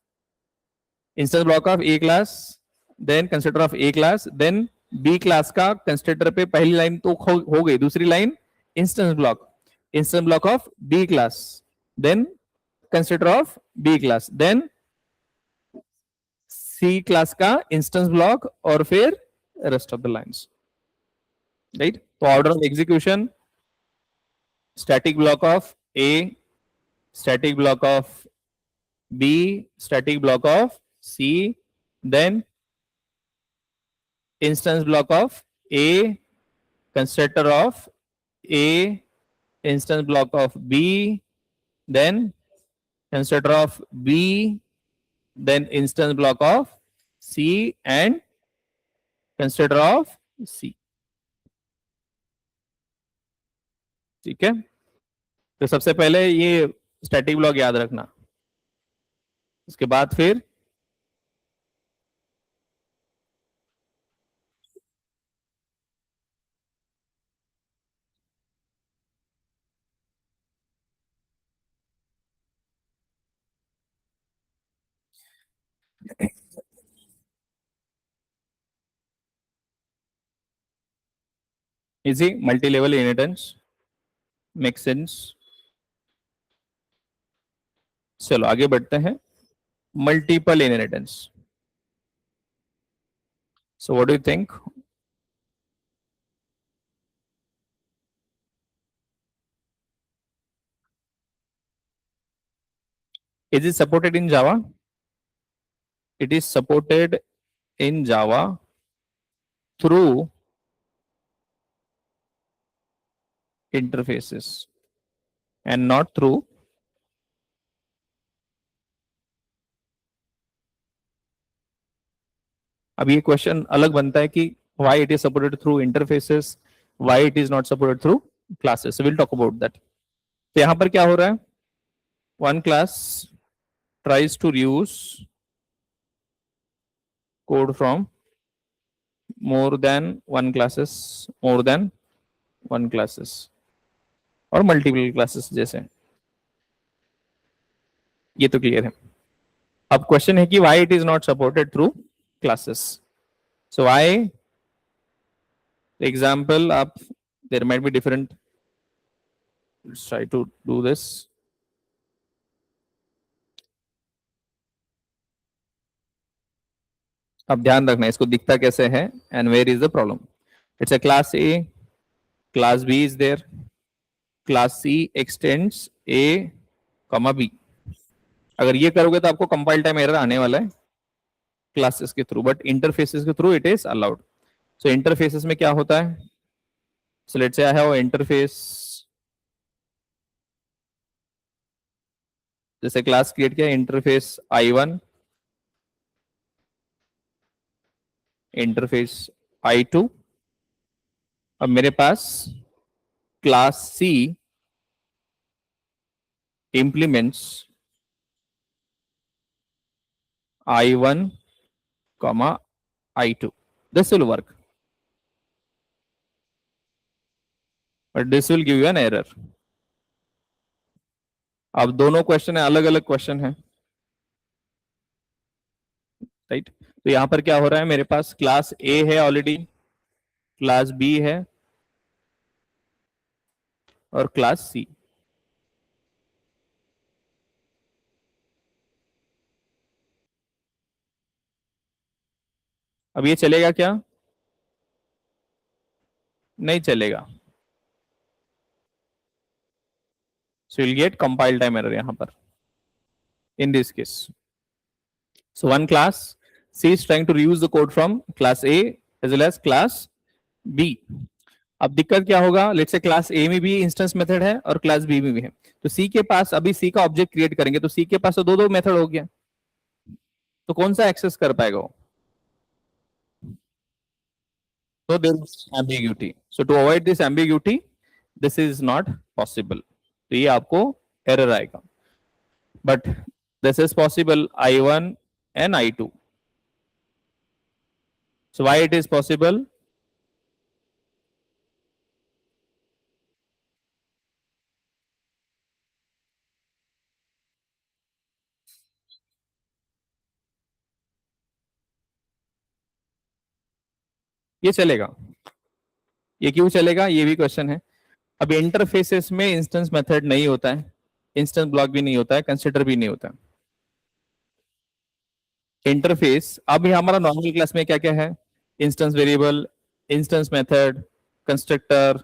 instance block of A class, then constructor of A class, then B class का constructor पे पहली line तो हो गई, दूसरी line instance block, instance block of B class, then constructor of B class, then C class का instance block और फिर rest of the lines, right. तो order of execution, static block of A, static block of B, static block of C, then instance block of A, constructor of A, instance block of B, then constructor of B, then instance block of C and constructor of C। ठीक है, तो सबसे पहले ये static block याद रखना, उसके बाद फिर easy multi level inheritance, make sense. चलो आगे बढ़ते हैं। Multiple inheritance, so what do you think? Is it supported in Java? It is supported in Java through interfaces and not through. अब ये क्वेश्चन अलग बनता है कि why it is supported through interfaces, why it is not supported through classes. So we'll talk about that. तो यहां पर क्या हो रहा है? One class tries to reuse code from more than one classes, more than one classes और multiple classes जैसे, ये तो क्लियर है। अब क्वेश्चन है कि why it is not supported through classes. So I example up, there might be different. Let's try to do this. अब ध्यान रखना इसको दिखता कैसे है and where is the problem. It's a class A, class B is there, class C extends A comma B. अगर ये करोगे तो आपको कंपाइल टाइम एरर आने वाला है क्लासेस के थ्रू, बट इंटरफेसेस के थ्रू it is allowed. So interfaces में क्या होता है? So let's say I have interface, जैसे क्लास क्रिएट किया इंटरफेस i1, इंटरफेस i2. अब मेरे पास class C implements i1 comma i2. This will work, but this will give you an error. अब दोनों क्वेश्चन है, अलग अलग क्वेश्चन है, राइट. तो यहां पर क्या हो रहा है, मेरे पास क्लास ए है ऑलरेडी, क्लास बी है और क्लास सी. अब ये चलेगा क्या? नहीं चलेगा. So will get compile time error यहां पर in this case. So one class C is trying to reuse the code from class A as well as class B. अब दिक्कत क्या होगा, लेट्स से क्लास ए में भी इंस्टेंस मेथड है और क्लास बी में भी है. तो सी के पास, अभी सी का ऑब्जेक्ट क्रिएट करेंगे तो सी के पास तो दो दो मेथड हो गया, तो कौन सा एक्सेस कर पाएगा वो? So there is ambiguity. So to avoid this ambiguity, this is not possible. तो ये आपको एरर आएगा. But this is possible I1 and I2. So why it is possible? ये चलेगा. ये क्यों चलेगा, ये भी क्वेश्चन है. अब इंटरफेसेस में इंस्टेंस मेथड नहीं होता है, इंस्टेंस ब्लॉक भी नहीं होता है, कंसिडर भी नहीं होता है. इंटरफेस अब ये हमारा नॉर्मल क्लास में क्या क्या है? Instance variable, instance method, constructor,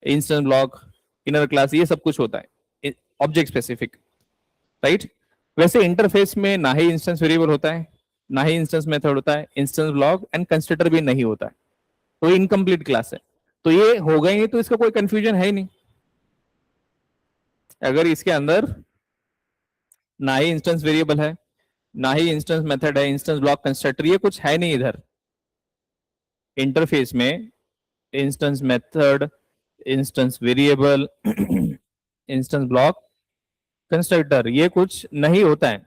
instance block, inner class, ये सब कुछ होता है ऑब्जेक्ट स्पेसिफिक, राइट. वैसे इंटरफेस में ना ही इंस्टेंस वेरिएबल होता है, ना ही इंस्टेंस मेथड होता है, इंस्टेंस ब्लॉक एंड कंस्ट्रक्टर भी नहीं होता है. तो इनकम्प्लीट क्लास है. तो ये हो गई, तो इसका कोई कंफ्यूजन है ही नहीं. अगर इसके अंदर ना ही इंस्टेंस वेरिएबल है, ना ही इंस्टेंस मेथड है, इंस्टेंस ब्लॉक, कंस्ट्रक्टर, ये कुछ है नहीं इधर. इंटरफेस में instance method, instance variable, instance block, constructor, ये कुछ नहीं होता है.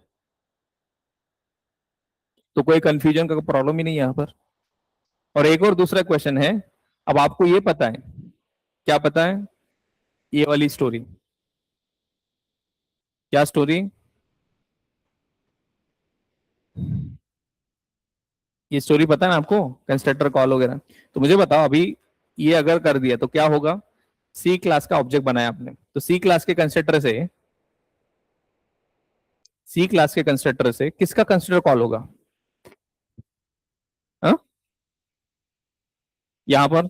तो कोई कंफ्यूजन का प्रॉब्लम ही नहीं है यहां पर. और एक और दूसरा क्वेश्चन है. अब आपको ये पता है, क्या पता है? ये वाली स्टोरी. क्या स्टोरी? ये स्टोरी पता है ना आपको, कंस्ट्रक्टर कॉल वगैरह. तो मुझे बताओ, अभी ये अगर कर दिया तो क्या होगा? सी क्लास का ऑब्जेक्ट बनाया आपने, तो सी क्लास के कंस्ट्रक्टर से, सी क्लास के कंस्ट्रक्टर से किसका कंस्ट्रक्टर कॉल होगा? हाँ? यहां पर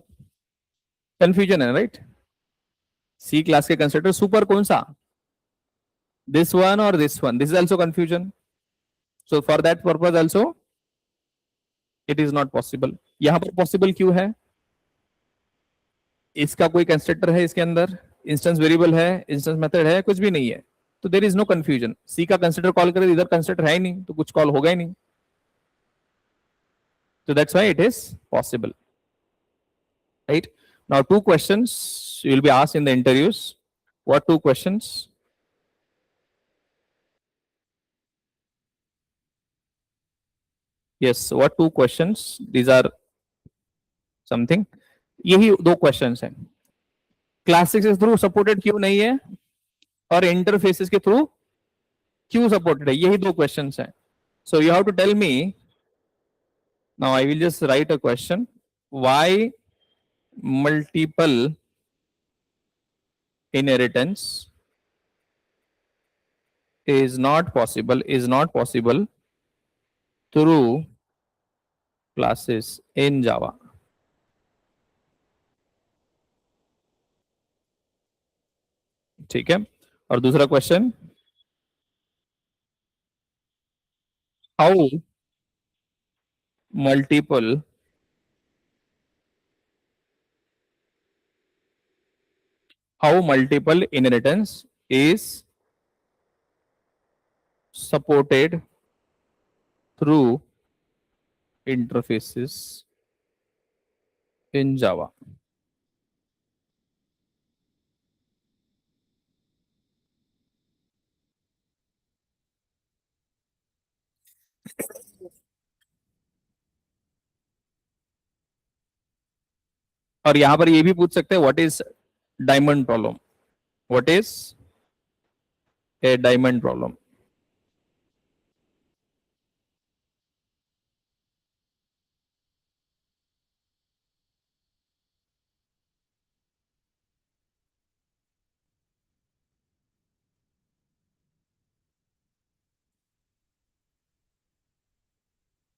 कंफ्यूजन है, राइट. सी क्लास के कंस्ट्रक्टर सुपर कौन सा? दिस वन और this one. This is also confusion. So for that purpose also it is not possible. यहां पर पॉसिबल क्यों है? इसका कोई कंस्ट्रक्टर है इसके अंदर, इंस्टेंस वेरिएबल है, इंस्टेंस मेथड है, कुछ भी नहीं है. तो देयर इज नो कंफ्यूजन. सी का कंस्ट्रक्टर कॉल करे, इधर कंस्ट्रक्टर है ही नहीं, तो कुछ कॉल होगा ही नहीं. So that's why it is possible, right? Now, two questions you will be asked in the interviews. What two questions? Yes, what two questions? These are something. यही दो क्वेश्चंस हैं. क्लासिक्स के थ्रू सपोर्टेड क्यों नहीं है और interfaces के through क्यों सपोर्टेड है, यही दो क्वेश्चंस हैं. So you have to tell me Now I will just write a question. Why multiple inheritance is not possible through classes in Java. ठीक है. और दूसरा question, how multiple how multiple inheritance is supported through interfaces in Java. और यहां पर ये भी पूछ सकते हैं what is diamond problem. What is a diamond problem.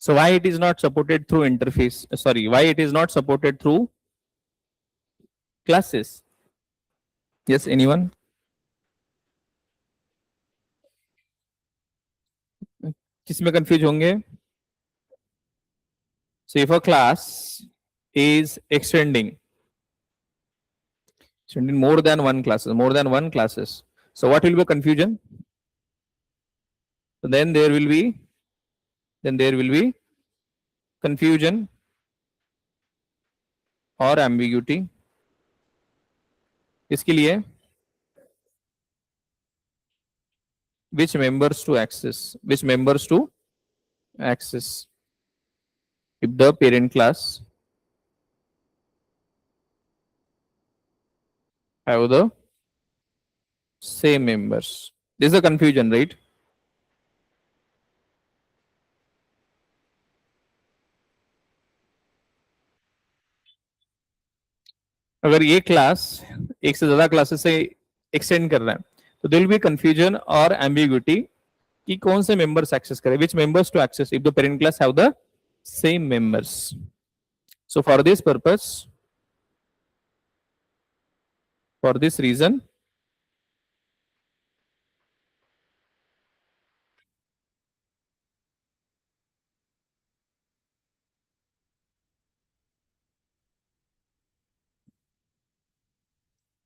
So why it is not supported through interface? Sorry, why it is not supported through classes? Yes, anyone? किसमें confuse होंगे? So if a class is extending more than one classes. So what will be confusion? So then there will be confusion और ambiguity. इसके लिए which members to access if the parent class have the same members. This is a confusion, right? अगर ये class एक से ज्यादा classes से extend कर रहा है तो देयर विल बी कंफ्यूजन और एम्बिग्यूटी कि कौन से मेंबर्स एक्सेस करें, which members to access if the parent class have the same members. So for this reason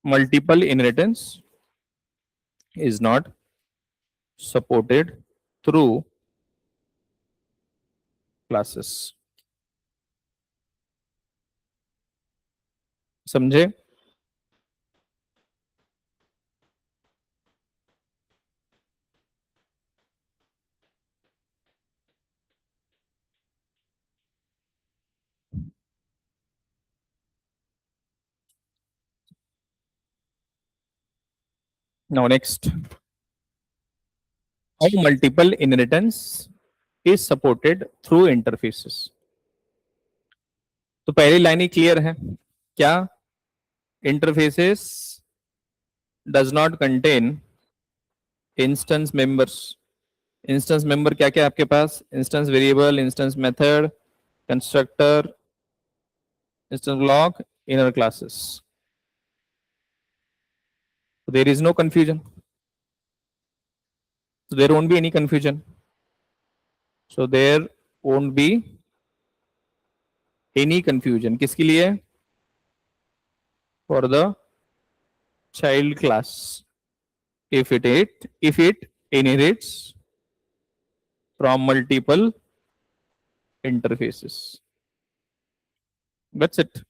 multiple inheritance is not supported through classes. समझे? Now next, how multiple inheritance is supported through interfaces. तो पहली line ही clear है क्या? Interfaces does not contain instance members. Instance member क्या क्या है आपके पास? Instance variable, instance method, constructor, instance block, inner classes. There is no confusion. So there won't be any confusion. So there won't be any confusion. किसके लिए? For the child class. If it inherits from multiple interfaces. That's it.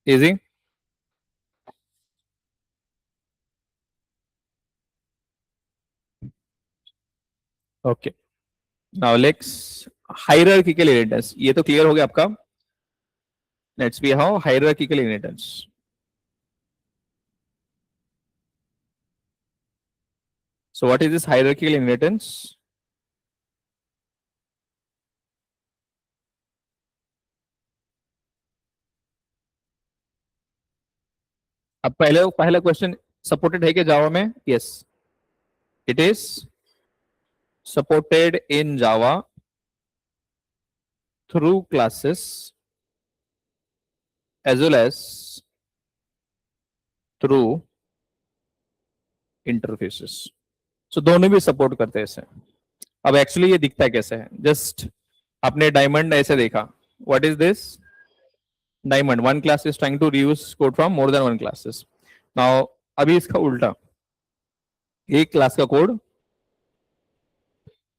Easy. Okay. Now let's hierarchical inheritance. ये तो clear हो गया आपका. Let's be how hierarchical inheritance. So what is this hierarchical inheritance? अब पहले पहला क्वेश्चन सपोर्टेड है क्या जावा में? Yes, it is supported in Java through classes as well as through interfaces. So दोनों भी सपोर्ट करते हैं इसे. अब एक्चुअली ये दिखता कैसे है? जस्ट आपने डायमंड ऐसे देखा. What is this? Diamond. One class is trying to reuse code from more than one classes. Now अभी इसका उल्टा, एक क्लास का code.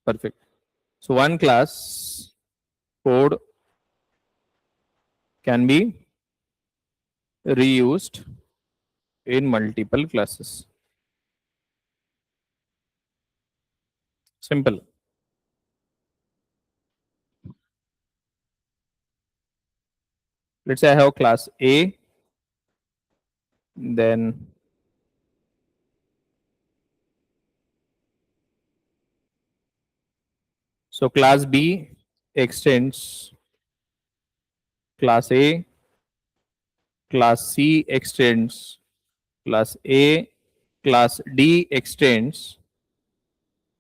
Perfect. So one class code can be reused in multiple classes. Simple. Let's say I have class A, then so class B extends class A, class C extends class A, class D extends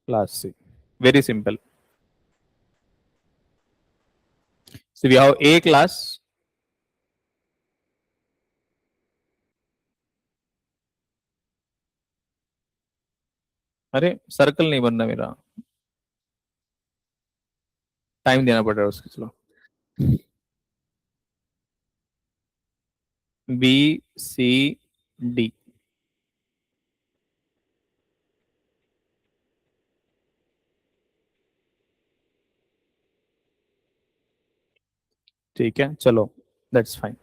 class C. Very simple. So we have A class. अरे circle नहीं बनना मेरा, time देना पड़ रहा है उसके. चलो बी सी डी. ठीक है, चलो दैट्स फाइन.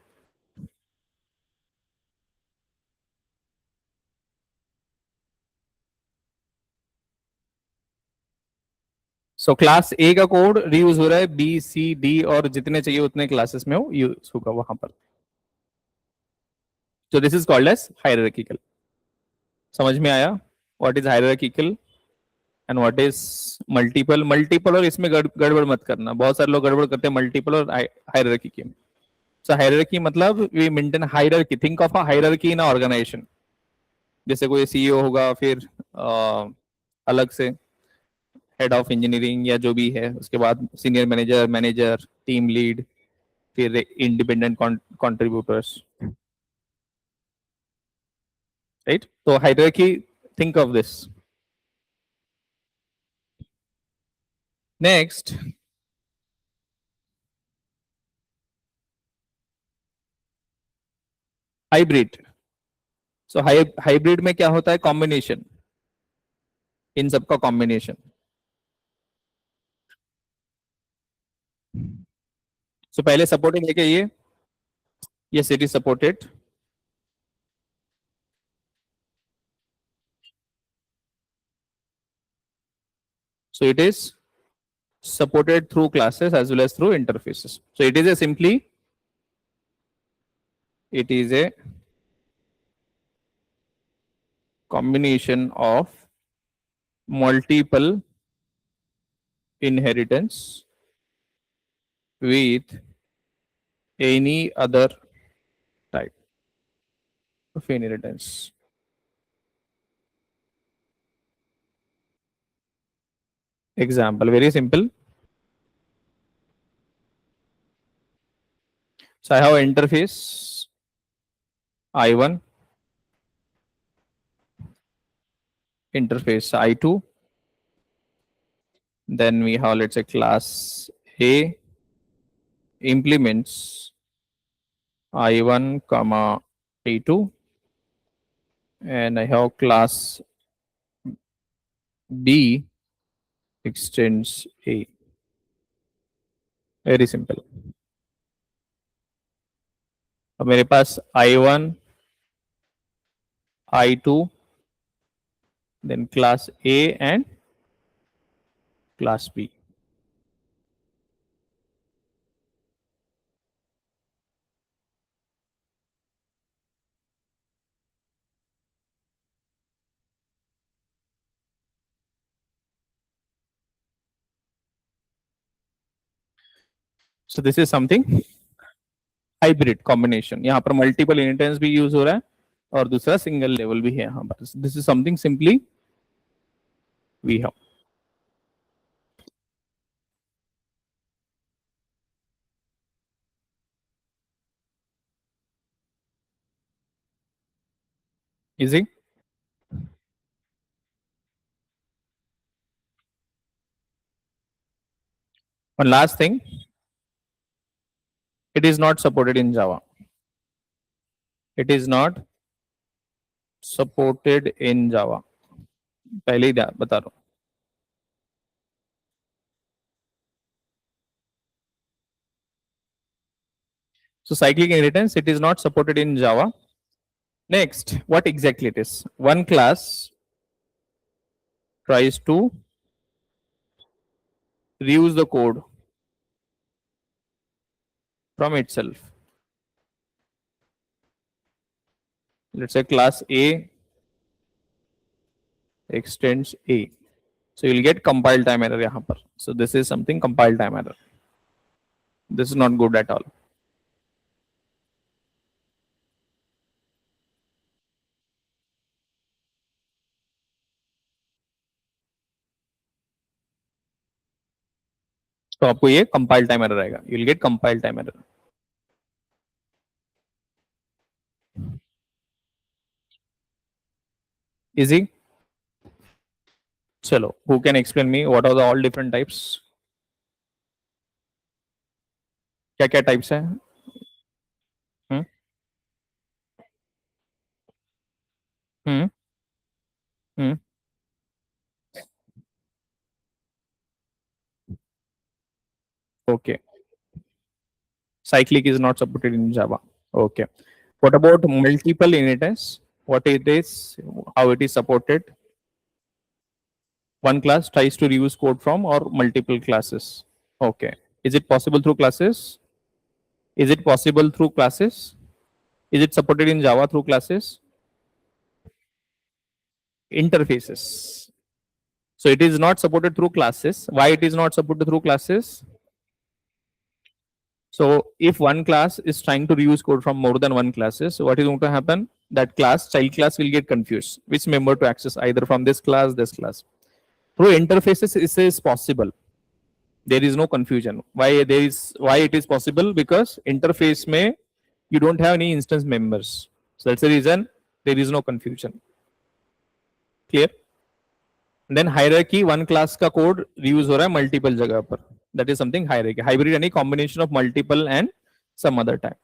सो क्लास ए का कोड रीयूज हो रहा है बी सी डी और जितने चाहिए उतने क्लासेस में वो यूज होगा वहां पर. So this is called as hierarchical. समझ में आया? What is hierarchical and what is multiple? Multiple और इसमें गड़बड़ मत करना. बहुत सारे लोग गड़बड़ करते हैं multiple और hierarchy की. So hierarchy मतलब we maintain hierarchy. Think of a hierarchy in an organization. जैसे कोई सीईओ होगा, फिर अलग से हेड ऑफ इंजीनियरिंग या जो भी है, उसके बाद senior manager, manager, team lead, फिर इंडिपेंडेंट कंट्रीब्यूटर्स. राइट? तो hierarchy, think of this. Next, hybrid. So hybrid में क्या होता है? कॉम्बिनेशन. इन सबका कॉम्बिनेशन. सो पहले सपोर्टेड है क्या ये? Yes, it is supported. So it is supported through classes as well as through interfaces. So it is a combination of multiple inheritance with any other type of inheritance. Example, very simple. So I have an interface I1, interface I2, then we have, let's say, class A implements I1 comma I2, and I have class B extends A. Very simple. अब मेरे पास I1, I2, then class A and class B. So this is something hybrid combination, यहाँ पर multiple inheritance भी use हो रहा है और दूसरा सिंगल लेवल भी है यहाँ पर. This is something simply we have. Easy. One last thing, it is not supported in Java. It is not supported in Java, पहले ही बता रहा हूं. So cyclic inheritance, it is not supported in Java. Next, what exactly it is? One class tries to reuse the code from itself. Let's say class A extends A. So you'll get compile time error yahan par. So this is something compile time error. This is not good at all. तो आपको ये compile time error आएगा. You'll get compile time error. Easy. चलो, who can explain me what are the all different types? क्या क्या types है? हम्म हम्म हम्म Okay. Cyclic is not supported in Java. Okay. What about multiple inheritance? What it is, how it is supported? One class tries to reuse code from or multiple classes. Okay. Is it possible through classes? Is it possible through classes? Is it supported in Java through classes? Interfaces. So it is not supported through classes. Why it is not supported through classes? So if one class is trying to reuse code from more than one classes, what is going to happen? That class, child class will get confused. Which member to access either from this class, this class. Through interfaces, this is possible. There is no confusion. Why it is possible? Because interface may you don't have any instance members. So that's the reason there is no confusion. Clear? Then hierarchy, one class का code reuse हो रहा है multiple जगह पर. That is something hierarchy. Hybrid any combination of multiple and some other type.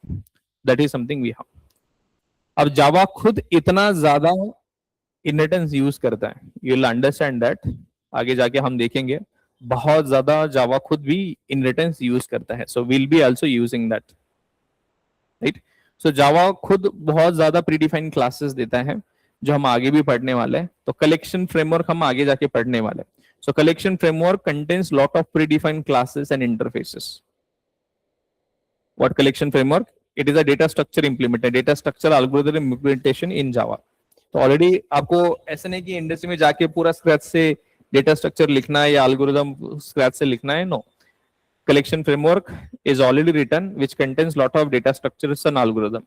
That is something we have. अब जावा खुद इतना ज्यादा इनहेरिटेंस यूज करता है, यू विल अंडरस्टैंड दैट. आगे जाके हम देखेंगे बहुत ज्यादा जावा खुद भी इनहेरिटेंस यूज करता है. So will be also using that, right. So Java खुद बहुत ज्यादा प्रीडिफाइंड क्लासेस देता है जो हम आगे भी पढ़ने वाले हैं. तो कलेक्शन फ्रेमवर्क हम आगे जाके पढ़ने वाले हैं. So collection framework contains lot of predefined classes and interfaces. What collection framework? It is a data structure implementation, data structure algorithm implementation in Java. तो ऑलरेडी आपको ऐसा नहीं कि इंडस्ट्री में जाके पूरा स्क्रैच से डेटा स्ट्रक्चर लिखना है या एल्गोरिदम स्क्रैच से लिखना है. No, collection framework is already written which contains lot of data structures and algorithm,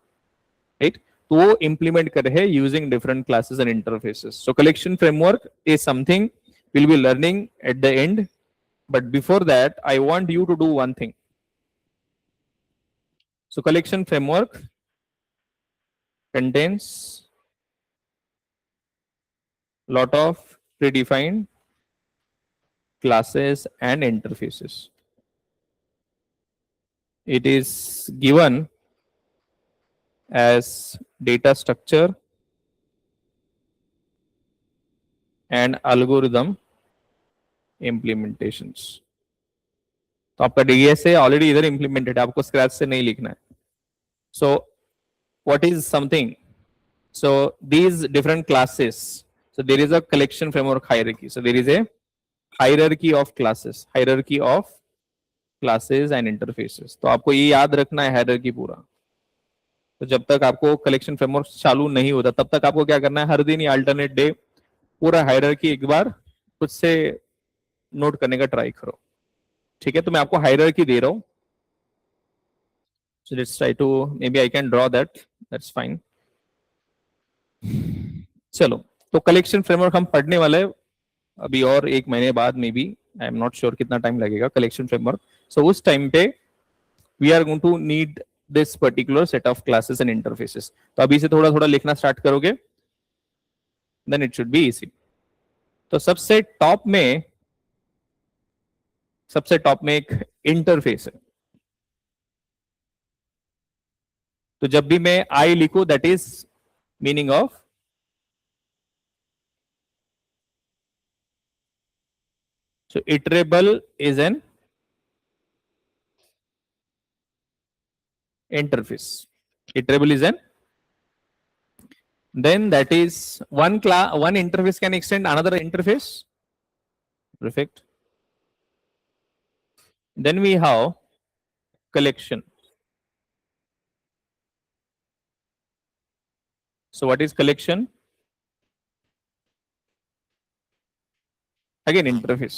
right? तो वो implement कर रहे हैं using different classes and interfaces. So collection framework is something we'll be learning at the end, but before that I want you to do one thing. So collection framework contains lot of predefined classes and interfaces. It is given as data structure and algorithm implementations. तो आपका DSA already इधर implemented है, आपको scratch से नहीं लिखना है. So what is something? So these different classes. So there is a collection framework hierarchy. So there is a hierarchy of classes, hierarchy of classes and interfaces. तो आपको ये याद रखना है hierarchy पूरा. तो जब तक आपको कलेक्शन फ्रेमवर्क चालू नहीं होता तब तक आपको क्या करना है, हर दिन या अल्टरनेट डे पूरा हायरार्की एक बार खुद से नोट करने का ट्राई करो. ठीक है, तो मैं आपको हायरार्की दे रहा हूं. So let's try to, maybe I can draw that. That's fine. चलो, तो कलेक्शन फ्रेमवर्क हम पढ़ने वाले हैं अभी और एक महीने बाद में भी. आई एम नॉट श्योर कितना टाइम लगेगा कलेक्शन फ्रेमवर्क. सो उस टाइम पे we are going to need this particular set of classes and interfaces. तो अभी से थोड़ा थोड़ा लिखना स्टार्ट करोगे, then it should be easy. तो सबसे टॉप में एक इंटरफेस है. तो जब भी मैं आई लिखूं, that is meaning of so iterable is an interface. Iterable is an, then that is one interface can extend another interface. Perfect. Then we have collection. So what is collection? Again interface.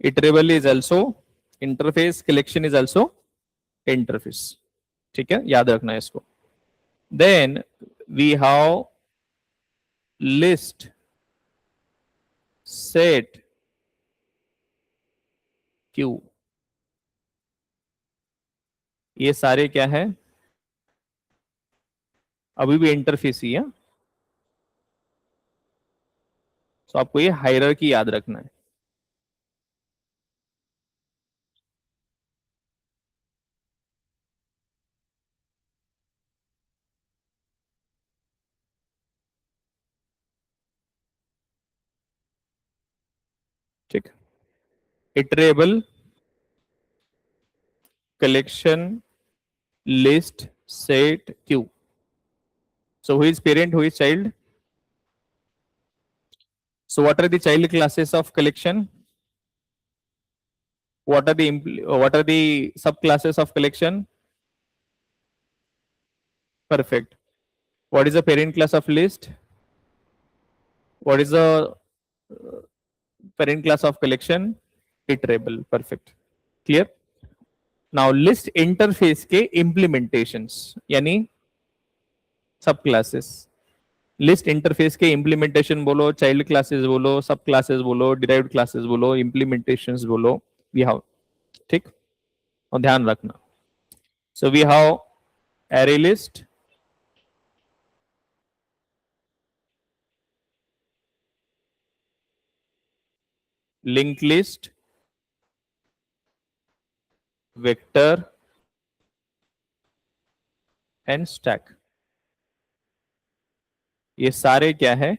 Iterable is also interface, collection is also interface. ठीक है, याद रखना है इसको. Then we have list, set, queue. ये सारे क्या है, अभी भी इंटरफेस ही है. तो आपको ये हायरार्की याद रखना है. ठीक, iterable, collection, list, set, queue. So who is parent, who is child? So what are the child classes of collection? What are the subclasses of collection? Perfect. What is the parent class of list? What is the parent class of collection? Iterable. Perfect. Clear? Now list interface के implementations यानी sub classes. List interface के implementation बोलो, child classes बोलो, sub classes बोलो, derived classes बोलो, implementations बोलो, we have. ठीक, और ध्यान रखना. So we have array list, link list, vector and stack. ये सारे क्या है,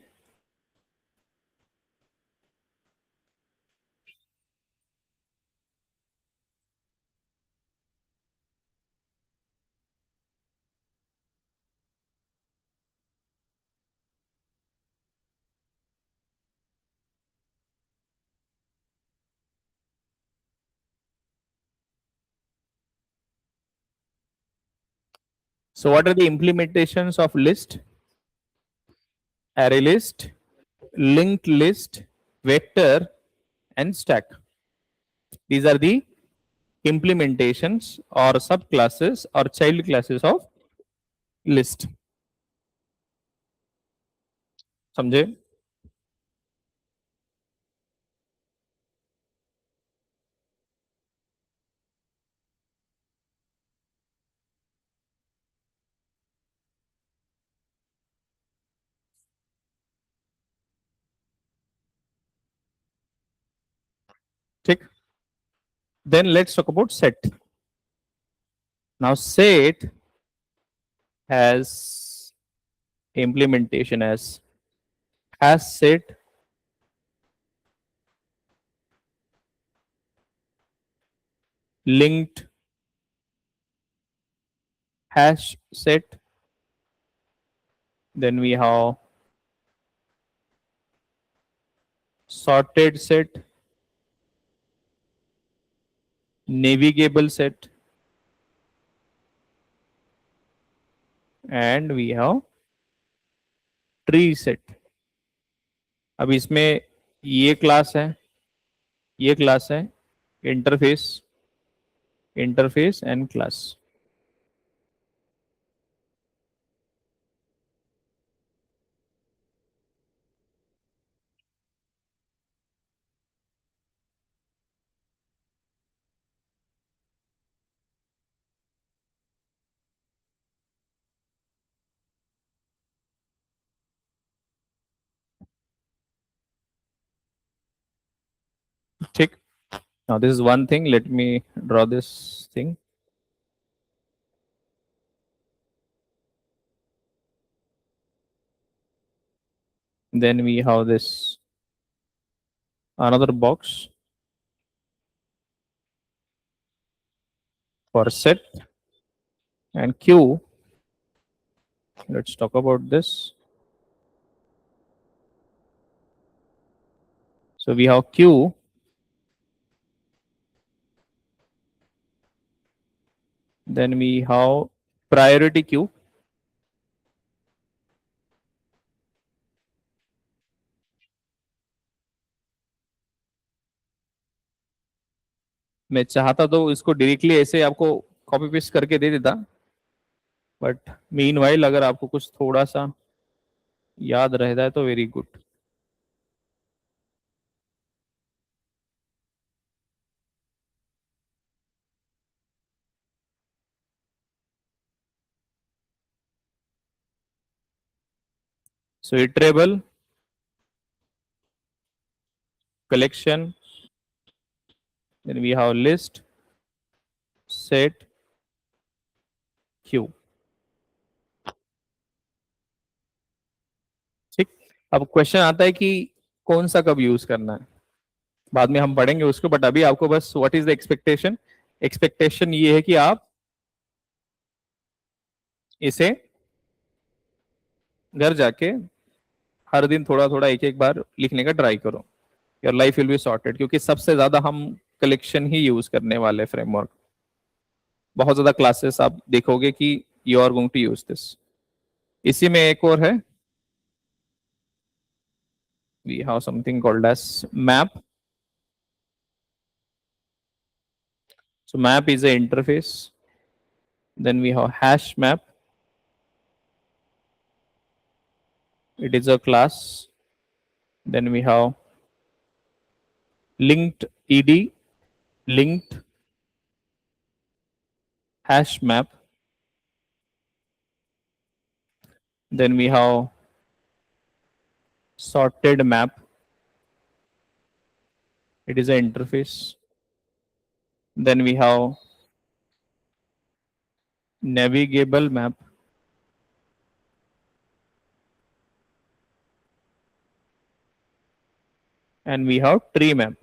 so what are the implementations of list? Array list, linked list, vector and stack. These are the implementations or subclasses or child classes of list. समझे? ठीक. Then let's talk about set. Now set has implementation as has, set, linked hash set, then we have sorted set, navigable set, and we have tree set. अब इसमें ये class है, ये class है interface, interface and class. ठीक. Now this is one thing. Let me draw this thing. Then we have this another box for set and queue. Let's talk about this. So we have queue, then we have priority queue, मैं चाहता तो इसको directly ऐसे आपको copy paste करके दे देता, but meanwhile अगर आपको कुछ थोड़ा सा याद रहता है तो very good. So iterable, collection, then we have list, set, queue. ठीक. अब क्वेश्चन आता है कि कौन सा कब यूज करना है, बाद में हम पढ़ेंगे उसको, बट अभी आपको बस what is the expectation. Expectation ये है कि आप इसे घर जाके हर दिन थोड़ा थोड़ा एक एक बार लिखने का ट्राई करो. Your life will be sorted, क्योंकि सबसे ज्यादा हम कलेक्शन ही यूज करने वाले फ्रेमवर्क. बहुत ज्यादा क्लासेस आप देखोगे कि you are going to use this. इसी में एक और है, we have something called as map. So map is a interface, then we have hash map, it is a class, then we have linked ed, linked hash map, then we have sorted map, it is an interface, then we have navigable map, and we have tree map,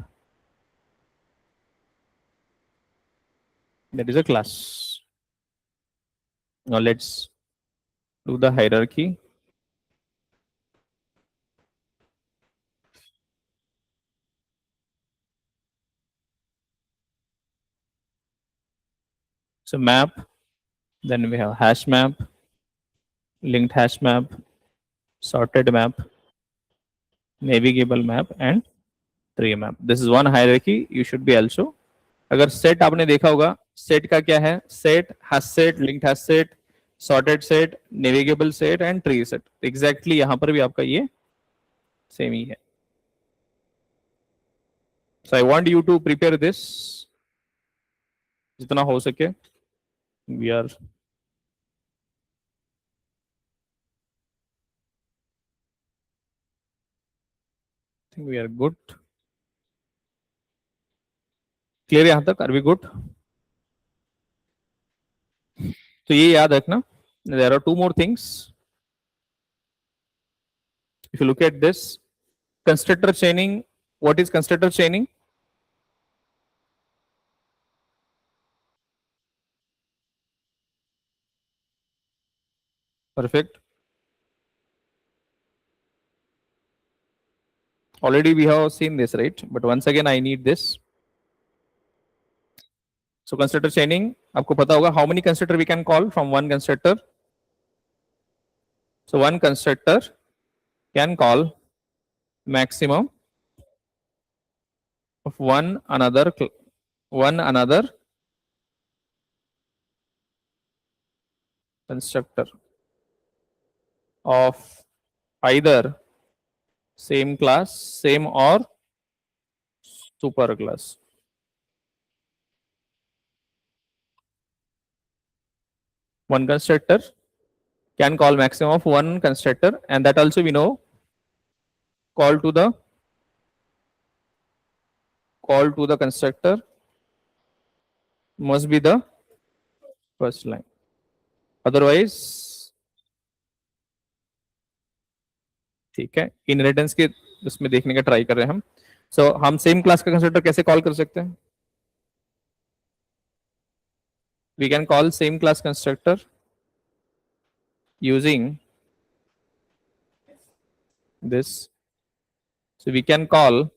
that is a class. Now let's do the hierarchy. So map, then we have hash map, linked hash map, sorted map, navigable map, and tree map. This is one hierarchy you should be also. अगर set आपने देखा होगा, set का क्या है, set, hash set, linked hash set, sorted set, navigable set and tree set. Exactly यहां पर भी आपका ये सेम ही है. So I want you to prepare this जितना हो सके. We are think we are good. Clear यहां तक, आर वी गुड? तो ये याद रखना, there are two more things. If you look at this constructor चेनिंग, what is constructor चेनिंग? Perfect. Already we have seen this, right? But once again, I need this. So constructor chaining, आपको पता होगा how many constructor we can call from one constructor. So one constructor can call maximum of one another constructor of either same class, same or super class. One constructor can call maximum of one constructor, and that also we know call to the constructor must be the first line. Otherwise, ठीक है, inheritance के उसमें देखने का try कर रहे हैं हम. सो हम सेम क्लास का कंस्ट्रक्टर कैसे कॉल कर सकते हैं? We can call same class constructor using this. So we can call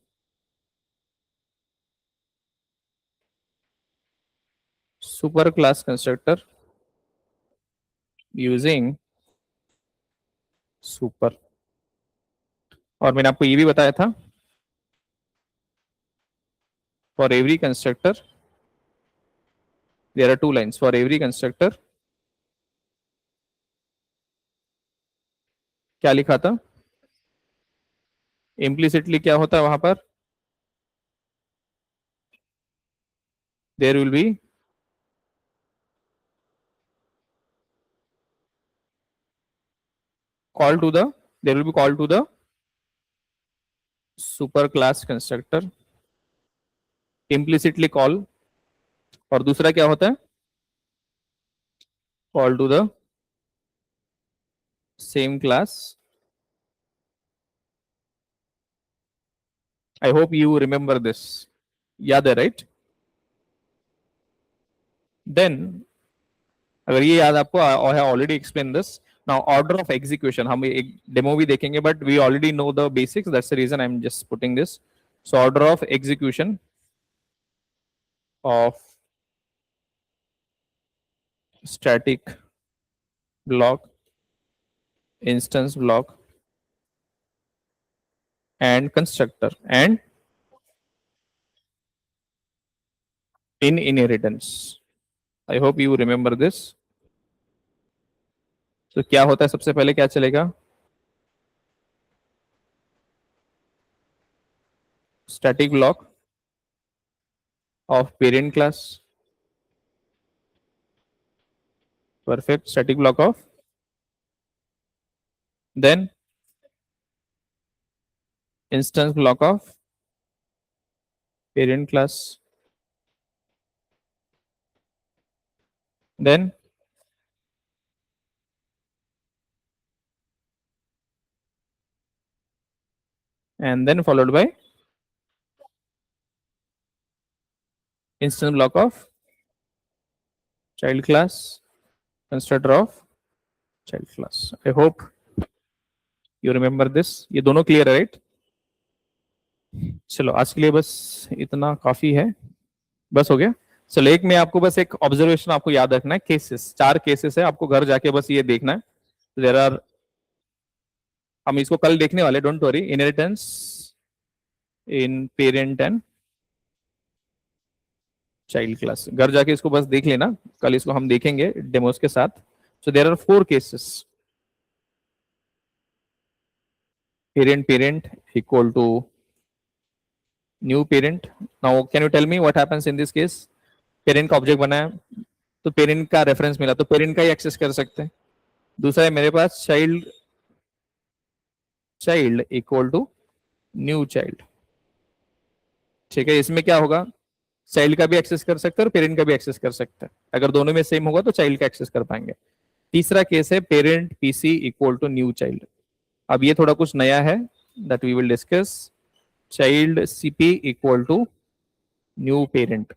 super class constructor using super. और मैंने आपको ये भी बताया था, for every constructor there are two lines. For every constructor क्या लिखा था? Implicitly क्या होता है वहां पर? There will be call to the super class constructor, implicitly call. और दूसरा क्या होता है? Call to the same class. I hope you remember this. याद है, right? Then अगर ये याद आपको, I have already explained this. Now order of execution, हम एक डेमो भी देखेंगे, but we already know the basics. That's the reason I'm just putting this. So order of execution of static block, instance block, and constructor and in inheritance. I hope you remember this. तो क्या होता है, सबसे पहले क्या चलेगा? Static block of parent class. Perfect. Static block of, then instance block of parent class, then and then followed by instance block of child class, constructor of child class. I hope you remember this. ये दोनों clear है, right? चलो आज के लिए बस इतना काफी है. बस हो गया. चलो एक में आपको बस एक ऑब्जर्वेशन आपको याद रखना है. केसेस, 4 केसेस है, आपको घर जाके बस ये देखना है. देयर आर, हम इसको कल देखने वाले, don't worry. Inheritance in parent and child class, घर जाके इसको बस देख लेना. कल इसको हम देखेंगे डेमोस के साथ. So there are 4 cases. parent equal to new parent. Now can you tell me what happens in this case? Parent का ऑब्जेक्ट बनाया तो पेरेंट का रेफरेंस मिला तो पेरेंट का ही एक्सेस कर सकते हैं. दूसरा है मेरे पास child equal to new child. ठीक है, इसमें क्या होगा? चाइल्ड का भी एक्सेस कर सकते हैं और पेरेंट का भी एक्सेस कर सकते हैं. अगर दोनों में सेम होगा तो चाइल्ड का एक्सेस कर पाएंगे. तीसरा केस है parent PC equal to new child. अब ये थोड़ा कुछ नया है, that we will discuss. Child CP equal to new parent.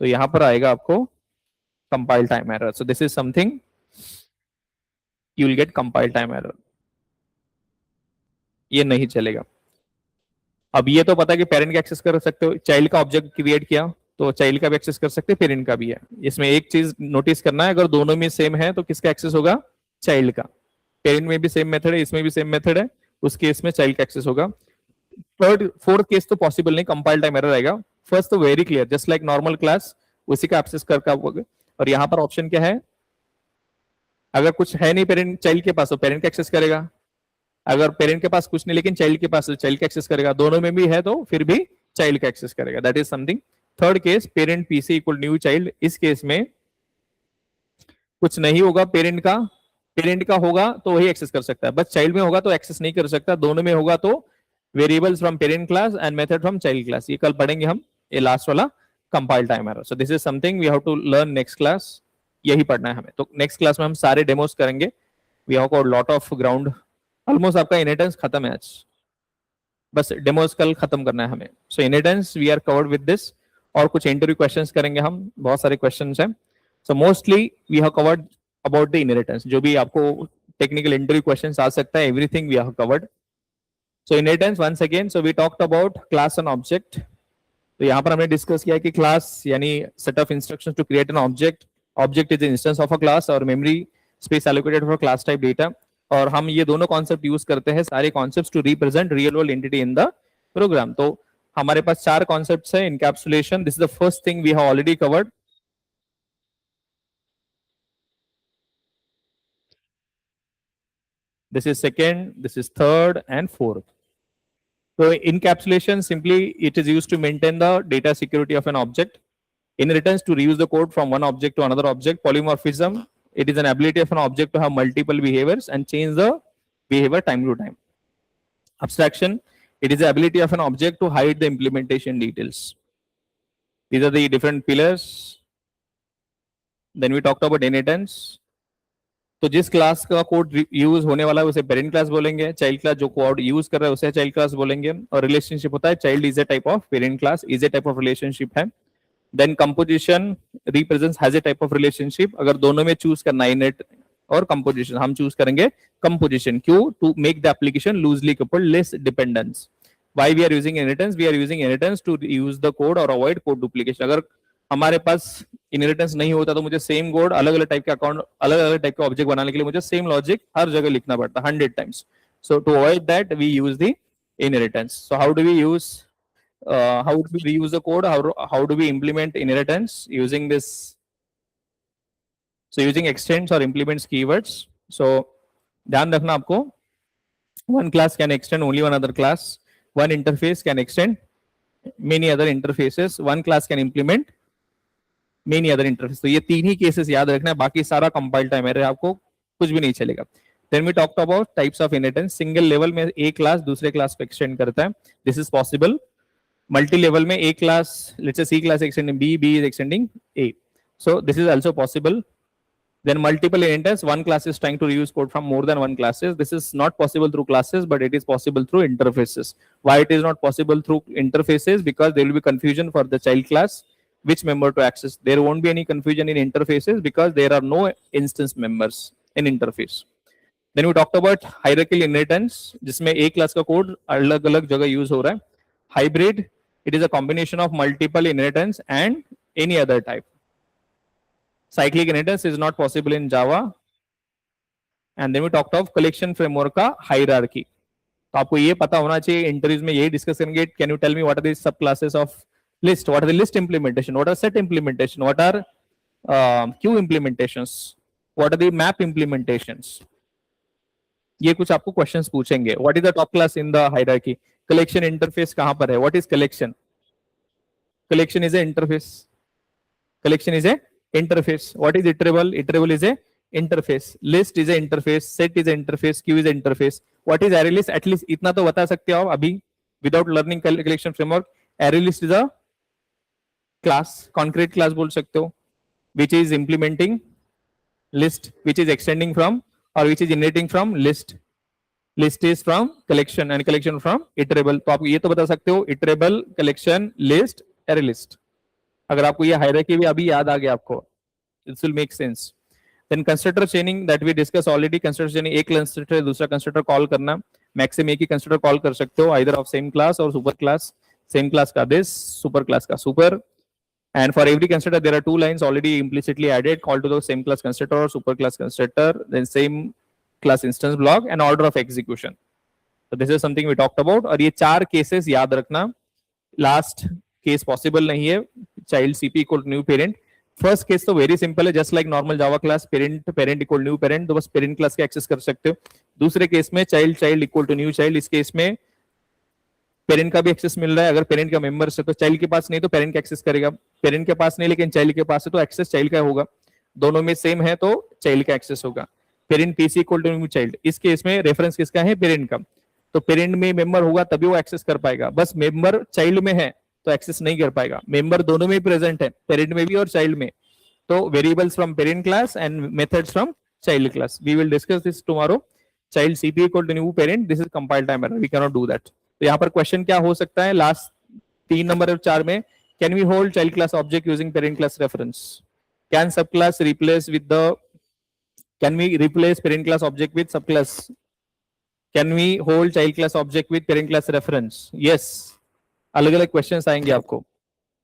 तो यहां पर आएगा आपको compile time error. So this is something you will get compile time error, ये नहीं चलेगा। अब ये तो पता है कि पेरेंट का एक्सेस कर सकते हो, चाइल्ड का ऑब्जेक्ट क्रिएट किया तो चाइल्ड का भी एक्सेस कर सकते हैं, पेरेंट का भी है। इसमें एक चीज नोटिस करना है, अगर दोनों में सेम है तो किसका एक्सेस होगा, चाइल्ड का। पेरेंट में भी सेम मेथड है, इसमें भी सेम मेथड है, उस केस में चाइल्ड का एक्सेस होगा। थर्ड फोर्थ केस तो पॉसिबल नहीं, कंपाइल टाइम एरर आएगा। फर्स्ट तो very clear, just like normal class उसी का एक्सेस कर होगा। और यहाँ पर ऑप्शन क्या है, अगर कुछ है नहीं पेरेंट चाइल्ड के पास तो पेरेंट का एक्सेस करेगा, अगर पेरेंट के पास कुछ नहीं लेकिन चाइल्ड के पास, चाइल्ड का एक्सेस करेगा, दोनों में भी है तो फिर भी चाइल्ड का एक्सेस करेगा। That is something. Third case, parent PC equal new child, इस केस में कुछ नहीं होगा पेरेंट का होगा तो वही एक्सेस कर सकता है, बस चाइल्ड में होगा तो एक्सेस नहीं कर सकता। दोनों में होगा तो variables from parent class and method from child class, ये कल पढ़ेंगे हम, ये लास्ट वाला compile time error. So this is something we have to learn next class, यही पढ़ना है हमें। तो नेक्स्ट क्लास में हम सारे डेमोस करेंगे। We have covered lot of ground, almost आपका इनहेरिटेंस खत्म है आज, बस डेमोस कल खत्म करना है हमें। So inheritance we are covered with this, और कुछ इंटरव्यू क्वेश्चंस करेंगे हम, बहुत सारे क्वेश्चंस हैं। So mostly we have covered about the inheritance, जो भी आपको टेक्निकल इंटरव्यू क्वेश्चंस आ सकता है, everything we have covered. So inheritance once again, so we talked about class and object. तो यहाँ पर हमने डिस्कस किया कि क्लास यानी set of instructions to create an object, object is instance of a class और memory space allocated for class type data. और हम ये दोनों कॉन्सेप्ट यूज करते हैं, सारे concepts to represent real world entity in the program. तो हमारे पास चार कॉन्सेप्ट्स हैं। Encapsulation, this is the first thing we have already covered. This is second, this is third and fourth. So encapsulation, simply it is used to maintain the data security of an object. Inheritance, to reuse the code from one object to another object. Polymorphism, it is an ability of an object to have multiple behaviors and change the behavior time to time. Abstraction, it is the ability of an object to hide the implementation details. These are the different pillars. Then we talked about inheritance. तो जिस class का code use होने वाला है उसे parent class बोलेंगे, child class जो code use कर रहा है उसे चाइल्ड क्लास बोलेंगे। और रिलेशनशिप होता है, child is a type of parent class, is a type of relationship है। Then composition represents has a type of relationship. अगर दोनों में चूज करना है इनहेरिट और कंपोजिशन, हम चूज करेंगे कंपोजिशन। क्यों? To make the application loosely coupled, less dependence. Why we are using inheritance? We are using inheritance to use the code और अवॉइड कोड डुप्लीकेशन। अगर हमारे पास इनहेरिटेंस नहीं होता तो मुझे सेम कोड, अलग अलग टाइप के अकाउंट, अलग अलग टाइप के ऑब्जेक्ट बनाने के लिए मुझे सेम लॉजिक हर जगह लिखना पड़ता 100 times. So to avoid that we use the inheritance. So how do we use how do we reuse the code? How do we implement inheritance? Using this, so using extends or implements keywords. So ध्यान रखना आपको, one class can extend only one other class, one interface can extend many other interfaces, one class can implement many other interfaces. तो ये तीन ही cases याद रखना है, बाकी सारा कंपाइल टाइम है, आपको कुछ भी नहीं चलेगा। Then we talked about types of inheritance. Single level में एक क्लास दूसरे क्लास को एक्सटेंड करता है, this is possible. Multi level में एक class, let's say C class extending B, B is extending A, so this is also possible. Then multiple inheritance, one class is trying to reuse code from more than one classes. This is not possible through classes, but it is possible through interfaces. Why it is not possible through interfaces? Because there will be confusion for the child class, which member to access. There won't be any confusion in interfaces because there are no instance members in interface. Then we talked about hierarchical inheritance, जिसमें एक class का code अलग अलग जगह use हो रहा है। Hybrid, it is a combination of multiple inheritance and any other type. Cyclic inheritance is not possible in Java. And then we talked of collection framework का hierarchy. तो आपको ये पता होना चाहिए, इंटरव्यूज में यही डिस्कस करेंगे। Can you tell me what are the subclasses of list? What are the list implementation? What are set implementation? What are queue implementations? What are the map implementations? ये कुछ आपको क्वेश्चंस पूछेंगे। What is the top class in the hierarchy? Collection interface कहाँ पर है? What is collection? Collection is a interface. Collection is a interface. What is iterable? Iterable is a interface. List is a interface. Set is a interface. Queue is a interface. What is array list? At least इतना तो बता सकते हो अभी without learning collection framework. Array list is a class, concrete class बोल सकते हो, which is implementing list, which is extending from or which is inheriting from list. List is from collection and collection from iterable. तो आप ये तो बता सकते हो iterable, collection, list, array list. अगर आपको ये hierarchy भी अभी याद आ गया आपको, it will make sense. Then constructor chaining that we discuss already. Constructor chaining, एक कंस्ट्रक्टर दूसरा कंस्ट्रक्टर कॉल करना, मैक्सिमम एक ही कंस्ट्रक्टर कॉल कर सकते हो, आइदर ऑफ सेम क्लास और सुपर क्लास. सेम क्लास का दिस, सुपर क्लास का super. And for every constructor, there are two lines already implicitly added, call to the same class constructor or super class constructor, then same class instance block and order of execution. So this is something we talked about. और ये चार cases याद रखना. Last case possible नहीं है. Child CP equal to new parent. First case तो very simple है, just like normal Java class, parent equal new parent, तो बस parent class के access कर सकते हो. दूसरे केस में child equal to new child, इस केस में पेरेंट का भी एक्सेस मिल रहा है. अगर पेरेंट का मेंबर है तो चाइल्ड के पास नहीं तो पेरेंट का एक्सेस करेगा. पेरेंट के पास नहीं लेकिन चाइल्ड के पास है तो एक्सेस चाइल्ड का होगा. दोनों में सेम है तो चाइल्ड का एक्सेस होगा. Parent PC equal to new child, इस केस में रेफरेंस किसका है? पेरेंट का. तो पेरेंट में मेंबर होगा तभी वो एक्सेस कर पाएगा. बस मेंबर चाइल्ड में है तो एक्सेस नहीं कर पाएगा. मेंबर दोनों में प्रेजेंट है, पेरेंट में भी और चाइल्ड में. तो variables from parent class and methods from child class. We will discuss this tomorrow. Child CP equal to new parent, this is compile time error, we can not do that. तो यहाँ पर question क्या हो सकता है last 3 number और 4 में? Can we hold child class object using parent class reference? Can sub class replace with the, can we replace parent class object with sub class? Can we hold child class object with parent class reference? Yes. अलग अलग question आएंगे आपको.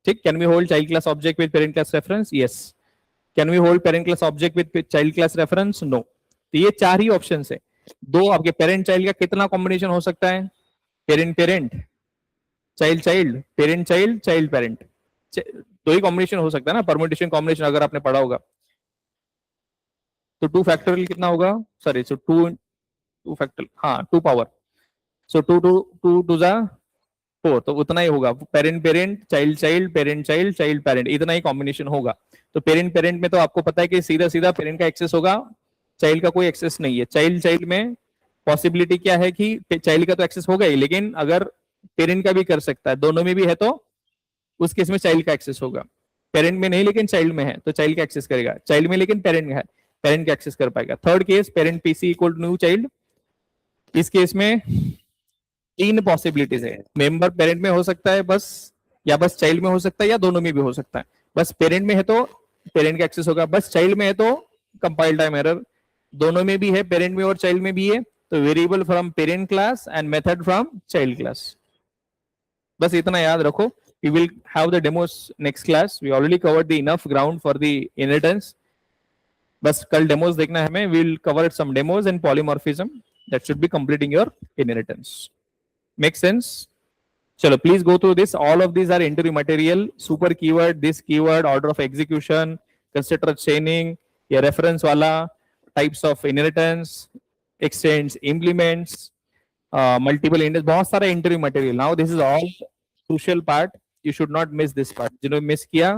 ठीक. Can we hold child class object with parent class reference? Yes. Can we hold parent class object with child class reference? No. तो ये 4 ही option है. दो आपके पेरेंट चाइल्ड का कितना कॉम्बिनेशन हो सकता है? Parent parent, child child, parent child, child parent, दो ही कॉम्बिनेशन हो सकता है ना. परम्यूटेशन कॉम्बिनेशन अगर आपने पढ़ा होगा तो 2 फैक्टोरियल कितना होगा? सॉरी, सो 2 फैक्टोरियल, हाँ 2 पावर. सो 2 टू जा 4, तो उतना ही होगा. Parent parent, child child, parent child, child parent, इतना ही कॉम्बिनेशन होगा. तो पेरेंट पेरेंट में तो आपको पता है कि सीधा सीधा पेरेंट का एक्सेस होगा, चाइल्ड का कोई एक्सेस नहीं है. चाइल्ड चाइल्ड में पॉसिबिलिटी क्या है कि चाइल्ड का तो एक्सेस होगा ही, लेकिन अगर पेरेंट का भी कर सकता है, दोनों में भी है तो उस केस में चाइल्ड का एक्सेस होगा. पेरेंट में नहीं लेकिन चाइल्ड में है तो चाइल्ड का एक्सेस करेगा. चाइल्ड में लेकिन पेरेंट में है, पेरेंट का एक्सेस कर पाएगा. Third case, parent PC equal to new child. इस केस में 3 पॉसिबिलिटीज है. मेंबर पेरेंट में हो सकता है बस, या बस चाइल्ड में हो सकता है, या दोनों में भी हो सकता है. बस पेरेंट में है तो पेरेंट का एक्सेस होगा, बस चाइल्ड में है तो कंपाइल टाइम एरर. दोनों में भी है, पेरेंट में और चाइल्ड में भी है, तो variable from parent class and method from child class. बस इतना याद रखो. We will have the demos next class. We already covered the enough ground for the inheritance. बस कल डेमोस देखना है हमें. We will cover some demos and polymorphism that should be completing your inheritance. Make sense? चलो please go through this. All of these are interview material. Super keyword, this keyword, order of execution, constructor चेनिंग, ये reference वाला, types of inheritance, exchange, implements, multiple index, बहुत सारा interview material. Now this is all crucial part. You should not miss this part. जिन्होंने miss किया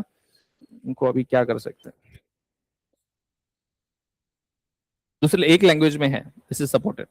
उनको अभी क्या कर सकते हैं, दूसरे एक लैंग्वेज में है, दिस इज सपोर्टेड.